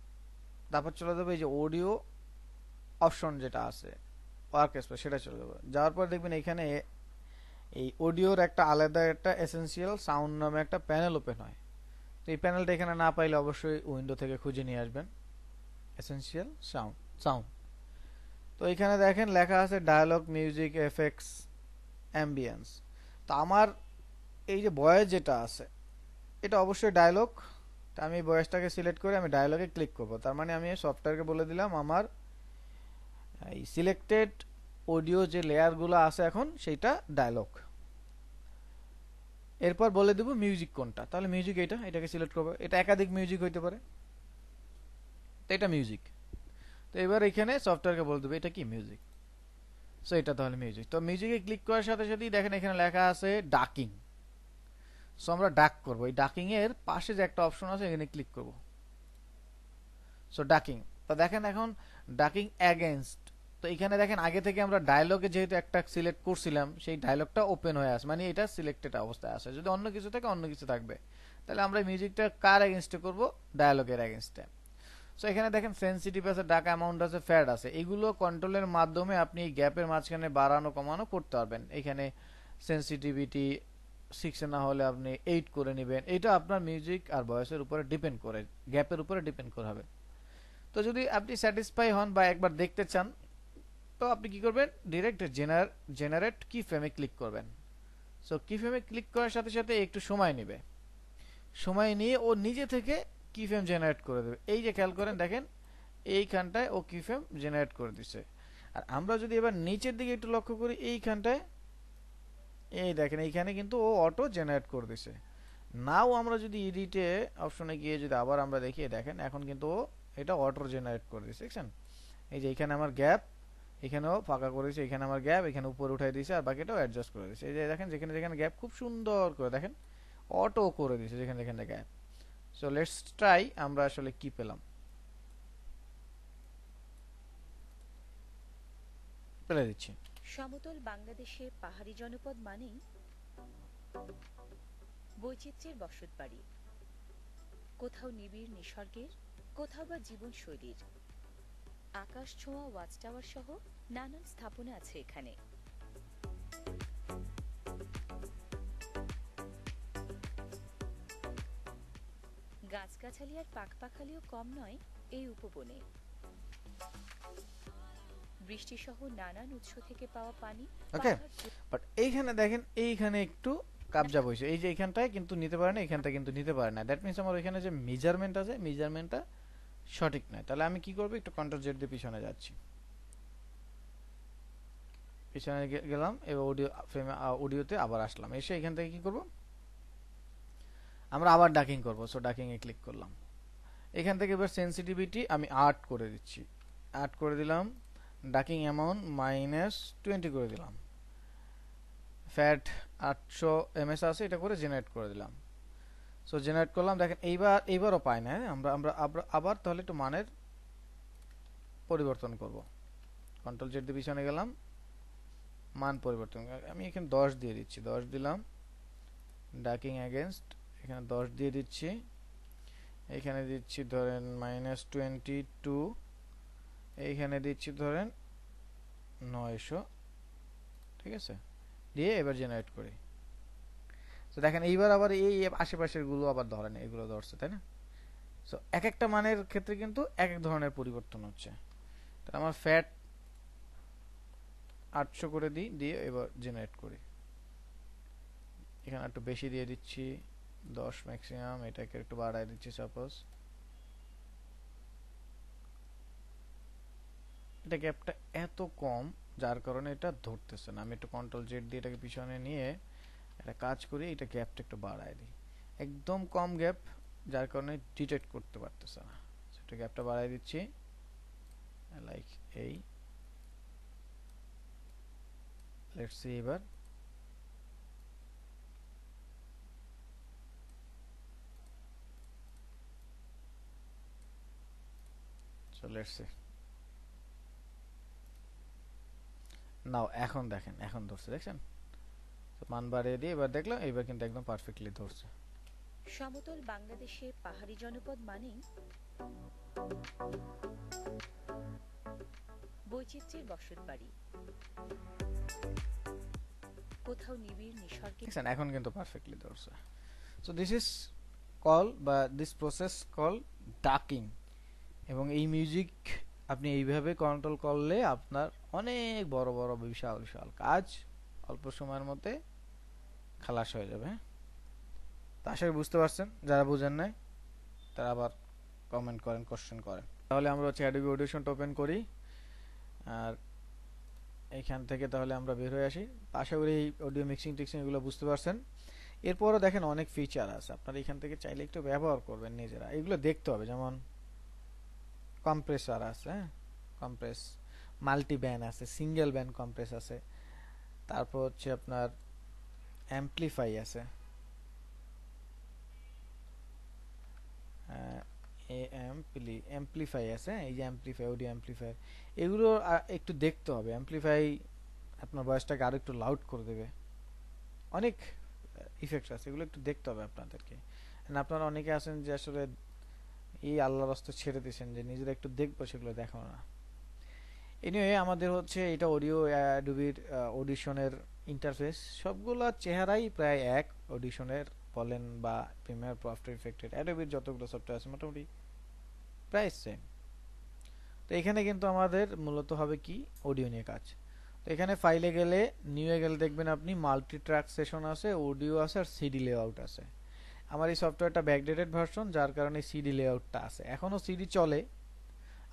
তারপর চলে যাবে এই যে অডিও অপশন যেটা আছে ওয়ার্ক স্পেস, সেটা চলে যাবে। যাওয়ার পর দেখবেন এখানে এই অডিওর একটা আলাদা একটা এসেনশিয়াল সাউন্ড নামে একটা প্যানেল ওপেন হয়। তো এই প্যানেলটা এখানে না পাইলে অবশ্যই উইন্ডো থেকে খুঁজে নিয়ে আসবেন, এসেনশিয়াল সাউন্ড। তো এখানে দেখেন লেখা আছে ডায়ালগ, মিউজিক, এফেক্টস, অ্যাম্বিয়েন্স। তো আমার এই যে ভয়েস যেটা আছে এটা অবশ্যই ডায়ালগ, তা আমি ভয়েসটাকে সিলেক্ট করে আমি ডায়ালগে ক্লিক করব। তার মানে আমি সফটওয়্যারকে বলে দিলাম আমার এই সিলেক্টেড অডিও যে লেয়ারগুলো আছে এখন সেইটা ডায়ালগ। এরপর বলে দেব মিউজিক কোনটা, তাহলে মিউজিক এটাকে সিলেক্ট করব। এটা একাধিক মিউজিক হইতে পারে, তো এটা মিউজিক। তো এবার এখানে সফটওয়্যারকে বলে দেবো এটা কি মিউজিক। সো এটা তাহলে মিউজিক। তো মিউজিকে ক্লিক করার সাথে সাথেই দেখেন এখানে লেখা আছে ডাকিং। সো আমরা ডাক করব, এই ডাকিং এর পাশে যে একটা অপশন আছে এখানে ক্লিক করব। সো ডাকিং, তো দেখেন এখন ডাকিং এগেইনস্ট। তো এখানে দেখেন আগে থেকে আমরা ডায়লগে যেহেতু একটা সিলেক্ট করছিলাম সেই ডায়লগটা ওপেন হয়ে আছে, মানে এটা সিলেক্টেড অবস্থায় আছে। যদি অন্য কিছু থাকে অন্য কিছু থাকবে, তাহলে আমরা মিউজিকটা কার এগেইনস্টে করব, ডায়লগের এগেইনস্টে। সো এখানে দেখেন সেনসিটিভ আছে, ডাক অ্যামাউন্ট আছে, ফ্যাড আছে, এগুলো কন্ট্রোলের মাধ্যমে আপনি এই গ্যাপের মাঝখানে বাড়ানো কমানো করতে পারবেন। এখানে সেনসিটিভিটি 6 এ না হলে আপনি 8 করে নেবেন, এটা আপনার মিউজিক আর ভয়েসের উপরে ডিপেন্ড করে, গ্যাপের উপরে ডিপেন্ড করে হবে। তো যদি আপনি স্যাটিসফাই হন বা একবার দেখতে চান, তো আপনি কি করবেন, ডিরেক্ট জেনারেট কি ফ্রেমে ক্লিক করবেন। সো কি ফ্রেমে ক্লিক করার সাথে সাথে একটু সময় নেবে, সময় নিয়ে ও নিজে থেকে কি ফ্রেম জেনারেট করে দেবে। এই যে খেয়াল করেন দেখেন এইখানটায় ও কি ফ্রেম জেনারেট করে দিচ্ছে। আর আমরা যদি এবার নিচের দিকে একটু লক্ষ্য করি, এইখানটায় এই দেখেন এইখানে কিন্তু ও অটো জেনারেট করে দিছে। নাও আমরা যদি এডিটে অপশনে গিয়ে যদি আবার আমরা দেখি, দেখেন এখন কিন্তু ও এটা অটো জেনারেট করে দিছে, দেখছেন। এই যে এখানে আমার গ্যাপ, এখানেও ফাঁকা করে দিয়েছে, এখানে আমার গ্যাপ, এখানে উপরে উঠাই দিয়েছে, আর বাকিটাও অ্যাডজাস্ট করে দিয়েছে। এই যে দেখেন যেখানে যেখানে গ্যাপ খুব সুন্দর করে দেখেন অটো করে দিয়েছে যেখানে যেখানে গ্যাপ। সো লেটস ট্রাই আমরা আসলে কি পেলাম, পেলে দিচ্ছি। সমতল বাংলাদেশের পাহাড়ি জনপদ মানেই বৈচিত্র্যের বসতবাড়ি, কোথাও নিবিড় নিসর্গের, কোথাও বা জীবনশৈলীর। আকাশ ছোঁয়া ওয়াচ টাওয়ার সহ নানান স্থাপনা আছে এখানে। গাছগাছালি আর পাখপাখালিও কম নয় এই উপবনে। বৃষ্টি সহ নানান উৎস থেকে পাওয়া পানি। ওকে, বাট এইখানে দেখেন এইখানে একটু কাবজা বইছে, এই যে এইখানটায় কিন্তু নিতে পারে না, এইখানটা কিন্তু নিতে পারে না। দ্যাট মিনস আমার এখানে যে মেজারমেন্ট আছে মেজারমেন্টটা সঠিক নয়। তাহলে আমি কি করব, একটু কন্ট্রোল জেড দিয়ে পিছনে যাচ্ছি, পিছনে গেলাম, এবার অডিও ফ্রেমে অডিওতে আবার আসলাম, এসে এখান থেকে কি করব, আমরা আবার ডাকিং করব। সো ডাকিং এ ক্লিক করলাম, এখান থেকে এবার সেনসিটিভিটি আমি 8 করে দিচ্ছি, 8 করে দিলাম। ডাকিং অ্যামাউন্ট -20 করে দিলাম। ফ্যাট 800 এমএস আছে, এটা করে জেনারেট করে দিলাম। সো জেনারেট করলাম, দেখেন এইবারও পাই না। আমরা আমরা আবার তাহলে একটু মানের পরিবর্তন করব। কন্ট্রোল জেড দিয়ে পিছনে গেলাম, মান পরিবর্তন, আমি এখানে 10 দিয়ে দিচ্ছি, 10 দিলাম। ডাকিং এগেইনস্ট এখানে 10 দিয়ে দিচ্ছি, এখানে দিচ্ছি ধরেন -22, এইখানে দিচ্ছি ধরেন 900, ঠিক আছে, দিয়ে এবার জেনারেট করি। তো দেখেন এইবার আবার এই আশেপাশের গুলো আবার ধরেন, এগুলো ধরছে, তাই না। সো এক একটা মানের ক্ষেত্রে কিন্তু এক এক ধরনের পরিবর্তন হচ্ছে। তো আমার ফ্যাট 800 করে দিই, দিয়ে এবার জেনারেট করি। এখানে একটু বেশি দিয়ে দিচ্ছি, 10 ম্যাক্সিমাম, এটাকে একটু বাড়ায় দিচ্ছি সাপোজ। এটা গ্যাপটা এত কম যার কারণে এটা ধরতেছে না। আমি একটু কন্ট্রোল জেড দিয়ে এটাকে পিছনে নিয়ে একটা কাজ করি, এটা গ্যাপটা একটু বাড়ায় দিই, একদম কম গ্যাপ যার কারণে ডিটেক্ট করতে পারতেছে না। সেটা গ্যাপটা বাড়ায় দিচ্ছি, লাইক এই। লেটস সি এবার, সো লেটস সি নাও। এখন দেখেন এখন ধরছে, দেখছেন। তো মান বাড়িয়ে দিয়ে এবার দেখলাম, এবার কিন্তু একদম পারফেক্টলি ধরছে। সমতল বাংলাদেশের পাহাড়ি জনপদ মানেই বৈচিত্র্যের বসতবাড়ি, কোথাও নিবিড় নিসর্গে। দেখছেন এখন কিন্তু পারফেক্টলি ধরছে। সো দিস ইজ কল বা দিস প্রসেস কল ডাকিং। এবং এই মিউজিক আপনি এইভাবে কন্ট্রোল করলে আপনার অনেক বড় বড় বিশাল বিশাল কাজ অল্প সময়ের মধ্যে খালাস হয়ে যাবে। তা আশা করি বুঝতে পারছেন, যারা বুঝেন নাই তারা আবার কমেন্ট করেন, কোশ্চেন করেন। তাহলে আমরা হচ্ছে অ্যাডোবি অডিশনটা ওপেন করি, আর এইখান থেকে তাহলে আমরা বের হয়ে আসি। আশা করি এই অডিও মিক্সিং টিক্সিং এগুলো বুঝতে পারছেন। এরপরও দেখেন অনেক ফিচার আছে, আপনারা এখান থেকে চাইলে একটু ব্যবহার করবেন নিজেরা, এগুলো দেখতে হবে। যেমন কম্প্রেসার আছে, হ্যাঁ, কম্প্রেস মাল্টি ব্যান্ড আছে, সিঙ্গেল ব্যান্ড কম্প্রেস আছে, তারপর হচ্ছে আপনার অ্যাম্পলিফাই আছে, অ্যাম্পলিফাই আছে, এই যে অ্যাম্পলিফাই, অডিও অ্যাম্পলিফায়ার, এগুলো একটু দেখতে হবে। অ্যাম্পলিফাই আপনার ভয়েসটাকে আরো একটু লাউড করে দেবে, অনেক ইফেক্ট আছে, এগুলো একটু দেখতে হবে আপনাদেরকে। আপনারা অনেকে আছেন যে আসলে এই আল্লাহর রাস্তা ছেড়ে দিয়েছেন যে নিজেরা একটু দেখবো, সেগুলো দেখো না। এনিওয়ে আমাদের হচ্ছে এটা অডিও অ্যাডোবির অডিশনের ইন্টারফেস, সবগুলো চেহারাই প্রায় এক। অডিশনের বলেন বা প্রিমিয়ার প্রো, আফটার ইফেক্টের, অ্যাডোবির যতগুলো সফটওয়্যার আছে মোটামুটি প্রায় সেম। তো এখানে কিন্তু আমাদের মূলত হবে কি অডিও নিয়ে কাজ। তো এখানে ফাইলে গেলে, নিউয়ে গেলে দেখবেন আপনি মাল্টি ট্র্যাক সেশন আছে, অডিও আছে, আর সিডি লেআউট আছে। আমার এই সফটওয়্যারটা ব্যাকডেটেড ভার্সন, যার কারণে সিডি লেআউটটা আছে। এখনো সিডি চলে,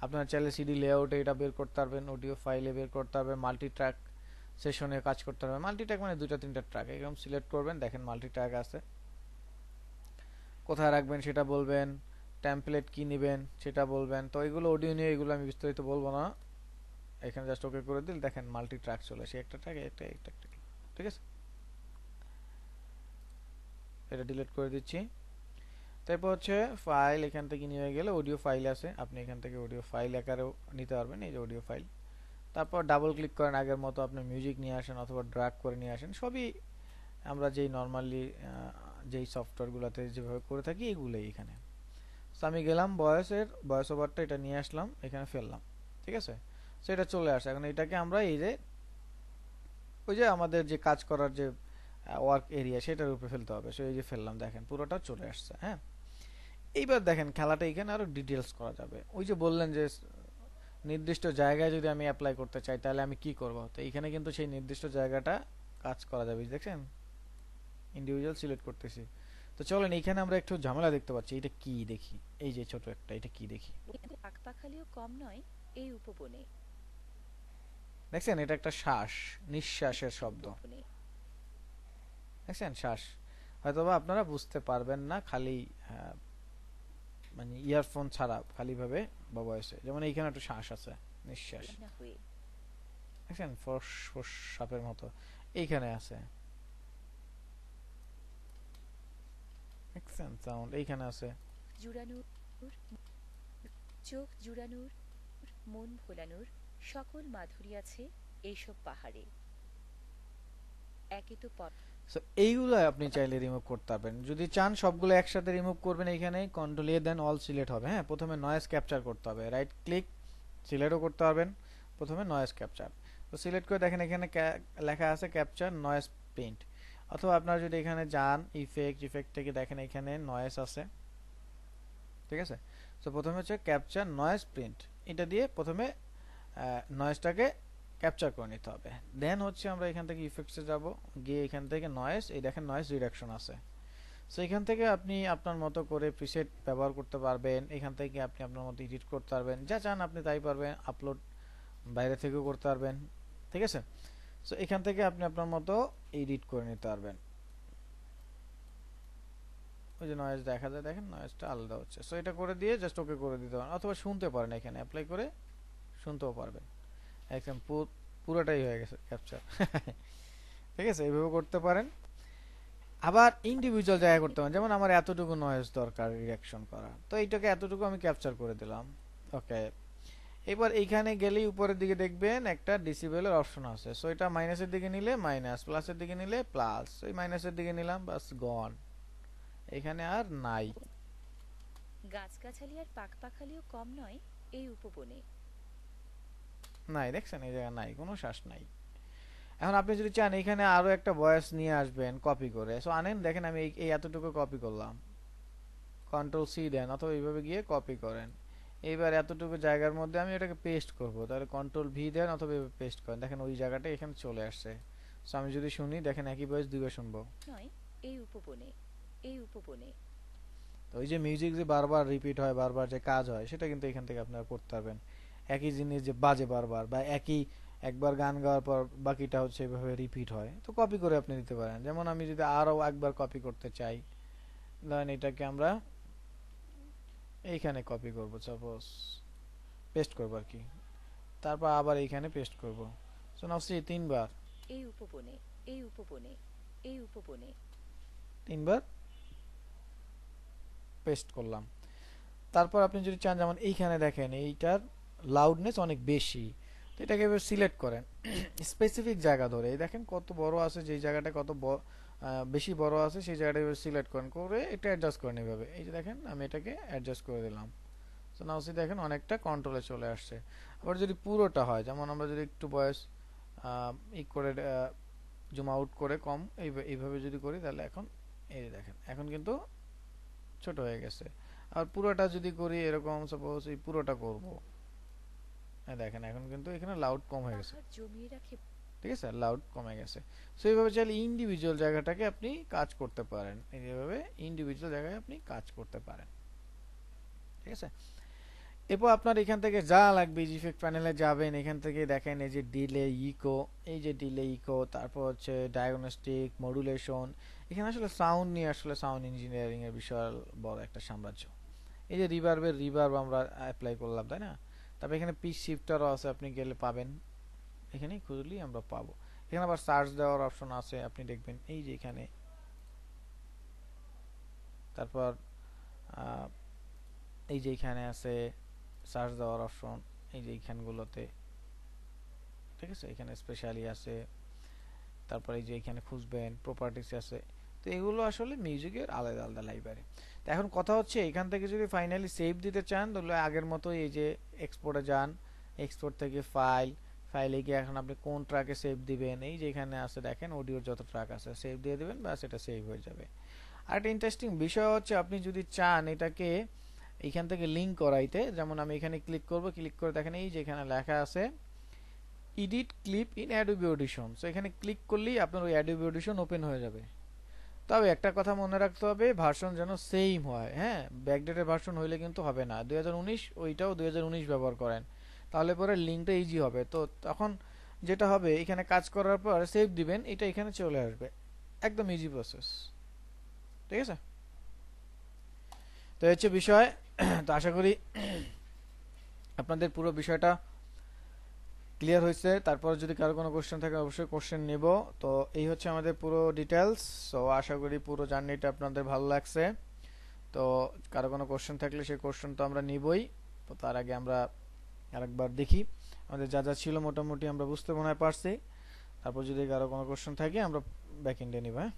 আপনারা চাইলে সিডি লেআউটে এটা বের করতে পারবেন, অডিও ফাইলে বের করতে পারবেন, মাল্টি ট্র্যাক সেশনে কাজ করতে পারবেন। মাল্টি ট্র্যাক মানে দুইটা তিনটা ট্র্যাক, এরকম সিলেক্ট করবেন, দেখেন মাল্টি ট্র্যাক আছে। কোথায় রাখবেন সেটা বলবেন, টেমপ্লেট কি নেবেন সেটা বলবেন। তো এগুলো অডিও নিয়ে, এগুলো আমি বিস্তারিত বলবো না, এখানে জাস্ট ওকে করে দিল, দেখেন মাল্টি ট্র্যাক চলে আসে, একটা ট্র্যাক একটা একটা একটা, ঠিক আছে। এটা ডিলিট করে দিচ্ছি। তারপর হচ্ছে ফাইল, এখান থেকে নিয়ে গেলে অডিও ফাইল আছে, আপনি এখান থেকে অডিও ফাইল আকারেও নিতে পারবেন, এই যে অডিও ফাইল। তারপর ডাবল ক্লিক করেন, আগের মতো আপনি মিউজিক নিয়ে আসেন অথবা ড্র্যাগ করে নিয়ে আসেন, সবই আমরা যেই নর্মালি যেই সফটওয়্যারগুলোতে যেভাবে করে থাকি এগুলোই এখানে। তো আমি গেলাম ভয়েস ওভারটা, এটা নিয়ে আসলাম, এখানে ফেললাম, ঠিক আছে। সো এটা চলে আসে। এখন এটাকে আমরা এই যে ওই যে আমাদের যে কাজ করার যে ওয়ার্ক এরিয়া, সেটার উপরে ফেলতে হবে। সো এই যে ফেললাম, দেখেন পুরোটা চলে আসছে। হ্যাঁ, এইবার দেখেন খেলাটা এখানে আরো ডিটেলস করা যাবে। ওই যে বললেন যে নির্দিষ্ট জায়গায় যদি আমি অ্যাপ্লাই করতে চাই তাহলে আমি কি করব, তো এখানে কিন্তু সেই নির্দিষ্ট জায়গাটা কাজ করা যাবে। দেখছেন ইন্ডিভিজুয়াল সিলেক্ট করতেছি। তো চলেন এখানে আমরা একটু ঝামেলা দেখতে পাচ্ছি, এটা কি দেখি, এই যে ছোট একটা, এটা কি দেখি, পাখপাখালিও কম নয় এই উপবনে। দেখছেন এটা একটা শ্বাস, নিঃশ্বাসের শব্দ, উপবনে। দেখছেন শ্বাস। হয়তোবা আপনারা বুঝতে পারবেন না, খালি মানে ইয়ারফোন ছাড়া খালি ভাবে বা ভয়েসে, যেমন এইখানে একটা শ্বাস আছে, নিঃশ্বাস, না হয়ে দেখছেন ফোস ফোস সাপের মতো এইখানে আছে, দেখছেন সাউন্ড এইখানে আছে। জুড়ানোর, চোখ জুড়ানোর, মন ভোলানোর সকল মাধুরী আছে এইসব পাহাড়ে। একে তো সো এইগুলো আপনি চাইলে রিমুভ করতে পারবেন, যদি চান সবগুলো একসাথে রিমুভ করবেন। এখানে কন্ট্রোল এ দেন, অল সিলেক্ট হবে। হ্যাঁ, প্রথমে নয়েজ ক্যাপচার করতে হবে, রাইট ক্লিক সিলেক্টও করতে পারবেন, প্রথমে নয়েজ ক্যাপচার। তো সিলেক্ট করে দেখেন এখানে লেখা আছে ক্যাপচার নয়েজ প্রিন্ট, অথবা আপনারা যদি এখানে যান ইফেক্ট থেকে দেখেন এখানে নয়েজ আছে, ঠিক আছে। তো প্রথমে হচ্ছে ক্যাপচার নয়েজ প্রিন্ট, এটা দিয়ে প্রথমে নয়েজটাকে ক্যাপচার করে নিতে হবে। দেন হচ্ছে আমরা এখান থেকে ইফেক্টসে যাব, গিয়ে এখান থেকে নয়েজ, এই দেখেন নয়েজ রিডাকশন আছে। সো এখান থেকে আপনি আপনার মতো করে প্রিসেট ব্যবহার করতে পারবেন, এখান থেকে আপনি আপনার মতো এডিট করতে পারবেন, যা চান আপনি তাই পারবেন। আপলোড বাইরে থেকেও করতে পারবেন, ঠিক আছে। সো এখান থেকে আপনি আপনার মতো এডিট করে নিতে পারবেন। ওই যে নয়েজ দেখা যায়, দেখেন নয়েজটা আলাদা হচ্ছে। সো এটা করে দিয়ে জাস্ট ওকে করে দিতে পারেন, অথবা শুনতে পারেন, এখানে অ্যাপ্লাই করে শুনতেও পারবেন। একদম পুরোটাই হয়ে গেছে ক্যাপচার, ঠিক আছে। এইভাবে করতে পারেন। আবার ইন্ডিভিজুয়াল জায়গায় করতে পারেন, যেমন আমার এতটুকু নয়েজ দরকার রিঅ্যাকশন করা, তো এইটাকে এতটুকু আমি ক্যাপচার করে দিলাম। ওকে, এবার এইখানে গেলেই উপরের দিকে দেখবেন একটা ডিসিবেলের অপশন আছে। সো এটা মাইনাসের দিকে নিলে মাইনাস, প্লাসের দিকে নিলে প্লাস, ওই মাইনাসের দিকে নিলাম, বাস গন, এখানে আর নাই। গাছগাছালি আর পাখপাখালিও কম নয় এই উপবনে। নাই, দেখছেন এই জায়গা নাই, কোনো শ্বাস নাই। এখন আপনি যদি চান এখানে আরো একটা ভয়েস নিয়ে আসবেন কপি করে, সো আনেন, দেখেন আমি এই এতটুকু কপি করলাম, কন্ট্রোল সি দেন, অথবা এইভাবে গিয়ে কপি করেন। এইবার এতটুকু জায়গার মধ্যে আমি এটাকে পেস্ট করব, তাহলে কন্ট্রোল ভি দেন অথবা এইভাবে পেস্ট করেন, দেখেন ওই জায়গাটা এখানে চলে আসছে। সো আমি যদি শুনি, দেখেন একই ভয়েস দুইবার শুনবো। নয় এই উপবনে, এই উপবনে। তো ওই যে মিউজিক যে বারবার রিপিট হয়, বারবার যে কাজ হয়, সেটা কিন্তু এখান থেকে আপনারা করতে পারবেন। একই জিনিস যে বাজে বারবার, বা একই একবার গান গাওয়ার পর বাকিটা হচ্ছে এভাবে রিপিট হয়, তো কপি করে আপনি দিতে পারেন। যেমন আমি যদি আরো একবার কপি করতে চাই, ধরেন এটাকে আমরা এইখানে কপি করব, সাপোজ পেস্ট করব আর কি, তারপর আবার এইখানে পেস্ট করব। সো নাও সি 3 বার, এই উপবনে, এই উপবনে, এই উপবনে। 3 বার পেস্ট করলাম। তারপর আপনি যদি চান, যেমন এইখানে দেখেন এইটার লাউডনেস অনেক বেশি, তো এটাকে এবার সিলেক্ট করেন স্পেসিফিক জায়গা ধরে। এই দেখেন কত বড় আছে, যেই জায়গাটা কত বেশি বড় আছে সেই জায়গাটা এবার সিলেক্ট করেন, করে এটা অ্যাডজাস্ট করেন এইভাবে। এই যে দেখেন আমি এটাকে অ্যাডজাস্ট করে দিলাম। সো নাও সি দেখেন অনেকটা কন্ট্রোলে চলে আসছে। আবার যদি পুরোটা হয়, যেমন আমরা যদি একটু বয়স ই করে জুম আউট করে কম এইভাবে যদি করি, তাহলে এখন এই যে দেখেন এখন কিন্তু ছোট হয়ে গেছে। আর পুরোটা যদি করি এরকম, সাপোজ এই পুরোটা করব, দেখেন এখন কিন্তু এখানে লাউড কম হয়ে গেছে, পাহাড় জমিয়ে রাখে। ঠিক আছে, লাউড কমে গেছে। সো এইভাবে চাইলে ইন্ডিভিজুয়াল জায়গাটাকে আপনি কাজ করতে পারেন, এইভাবে ইন্ডিভিজুয়াল জায়গায় আপনি কাজ করতে পারেন, ঠিক আছে। এরপর আপনার এখান থেকে যা লাগবে ইফেক্ট প্যানেলে যাবেন, এখান থেকে দেখেন এই যে ডিলে ইকো, এই যে ডিলে ইকো, তারপর হচ্ছে ডায়াগনস্টিক, মডুলেশন। এখানে আসলে সাউন্ড নিয়ে আসলে সাউন্ড ইঞ্জিনিয়ারিং এর বিশাল বড় একটা সাম্রাজ্য। এই যে রিভার্বের রিভার্ব আমরা অ্যাপ্লাই করলাম, তাই না? তারপর এখানে পিচ শিফটারও আছে, আপনি গেলে পাবেন, এখানে খুঁজলেই আমরা পাবো। এখানে আবার সার্চ দেওয়ার অপশন আছে, আপনি দেখবেন এই যে এখানে। তারপর এই যে এখানে আছে সার্চ দেওয়ার অপশন, এই যে এইখানগুলোতে, ঠিক আছে, এখানে স্পেশালি আছে। তারপর এই যে এখানে খুঁজবেন, প্রপার্টিস আছে। তো এগুলো আসলে মিউজিকের আলাদা আলাদা লাইব্রেরি। তো এখন কথা হচ্ছে, এখান থেকে যদি ফাইনালি সেভ দিতে চান, তাহলে আগের মতো এই যে এক্সপোর্টে যান, এক্সপোর্ট থেকে ফাইলে গিয়ে এখন আপনি কোন ট্র্যাকে সেভ দিবেন, এই যে এখানে আছে দেখেন অডিওর যত ট্র্যাক আছে সেভ দিয়ে দিবেন, বা সেটা সেভ হয়ে যাবে। আর একটা ইন্টারেস্টিং বিষয় হচ্ছে, আপনি যদি চান এটাকে এইখান থেকে লিঙ্ক করাইতে, যেমন আমি এখানে ক্লিক করব, ক্লিক করে দেখেন এই যে এখানে লেখা আছে edit clip in Adobe audition. So এখানে ক্লিক করলেই আপনার ওই অ্যাডোবি অডিশন ওপেন হয়ে যাবে। তবে একটা কথা মনে রাখতে হবে, ভার্সন যেন সেম হয়। হ্যাঁ, ব্যাকডেটের ভার্সন হইলে কিন্তু হবে না। 2019 ওইটাও 2019 ব্যবহার করেন, তাহলে পরে লিঙ্কটা ইজি হবে। তো তখন যেটা হবে, এখানে কাজ করার পর সেভ দিবেন, এটা এখানে চলে আসবে, একদম ইজি প্রসেস, ঠিক আছে। তো হচ্ছে বিষয়। তো আশা করি আপনাদের পুরো বিষয়টা ক্লিয়ার হয়েছে। তারপর যদি কারো কোনো কোশ্চেন থাকে অবশ্যই কোশ্চেন নেব। তো এই হচ্ছে আমাদের পুরো ডিটেলস। সো আশা করি পুরো জার্নিটা আপনাদের ভালো লাগছে। তো কারো কোনো কোশ্চেন থাকলে সেই কোশ্চেন তো আমরা নিবই। তো তার আগে আমরা আরেকবার দেখি আমাদের যা যা ছিল মোটামুটি আমরা বুঝতে মনে হয় পারছি। তারপর যদি কারো কোনো কোশ্চেন থাকে আমরা ব্যাক এন্ডে নিব। হ্যাঁ।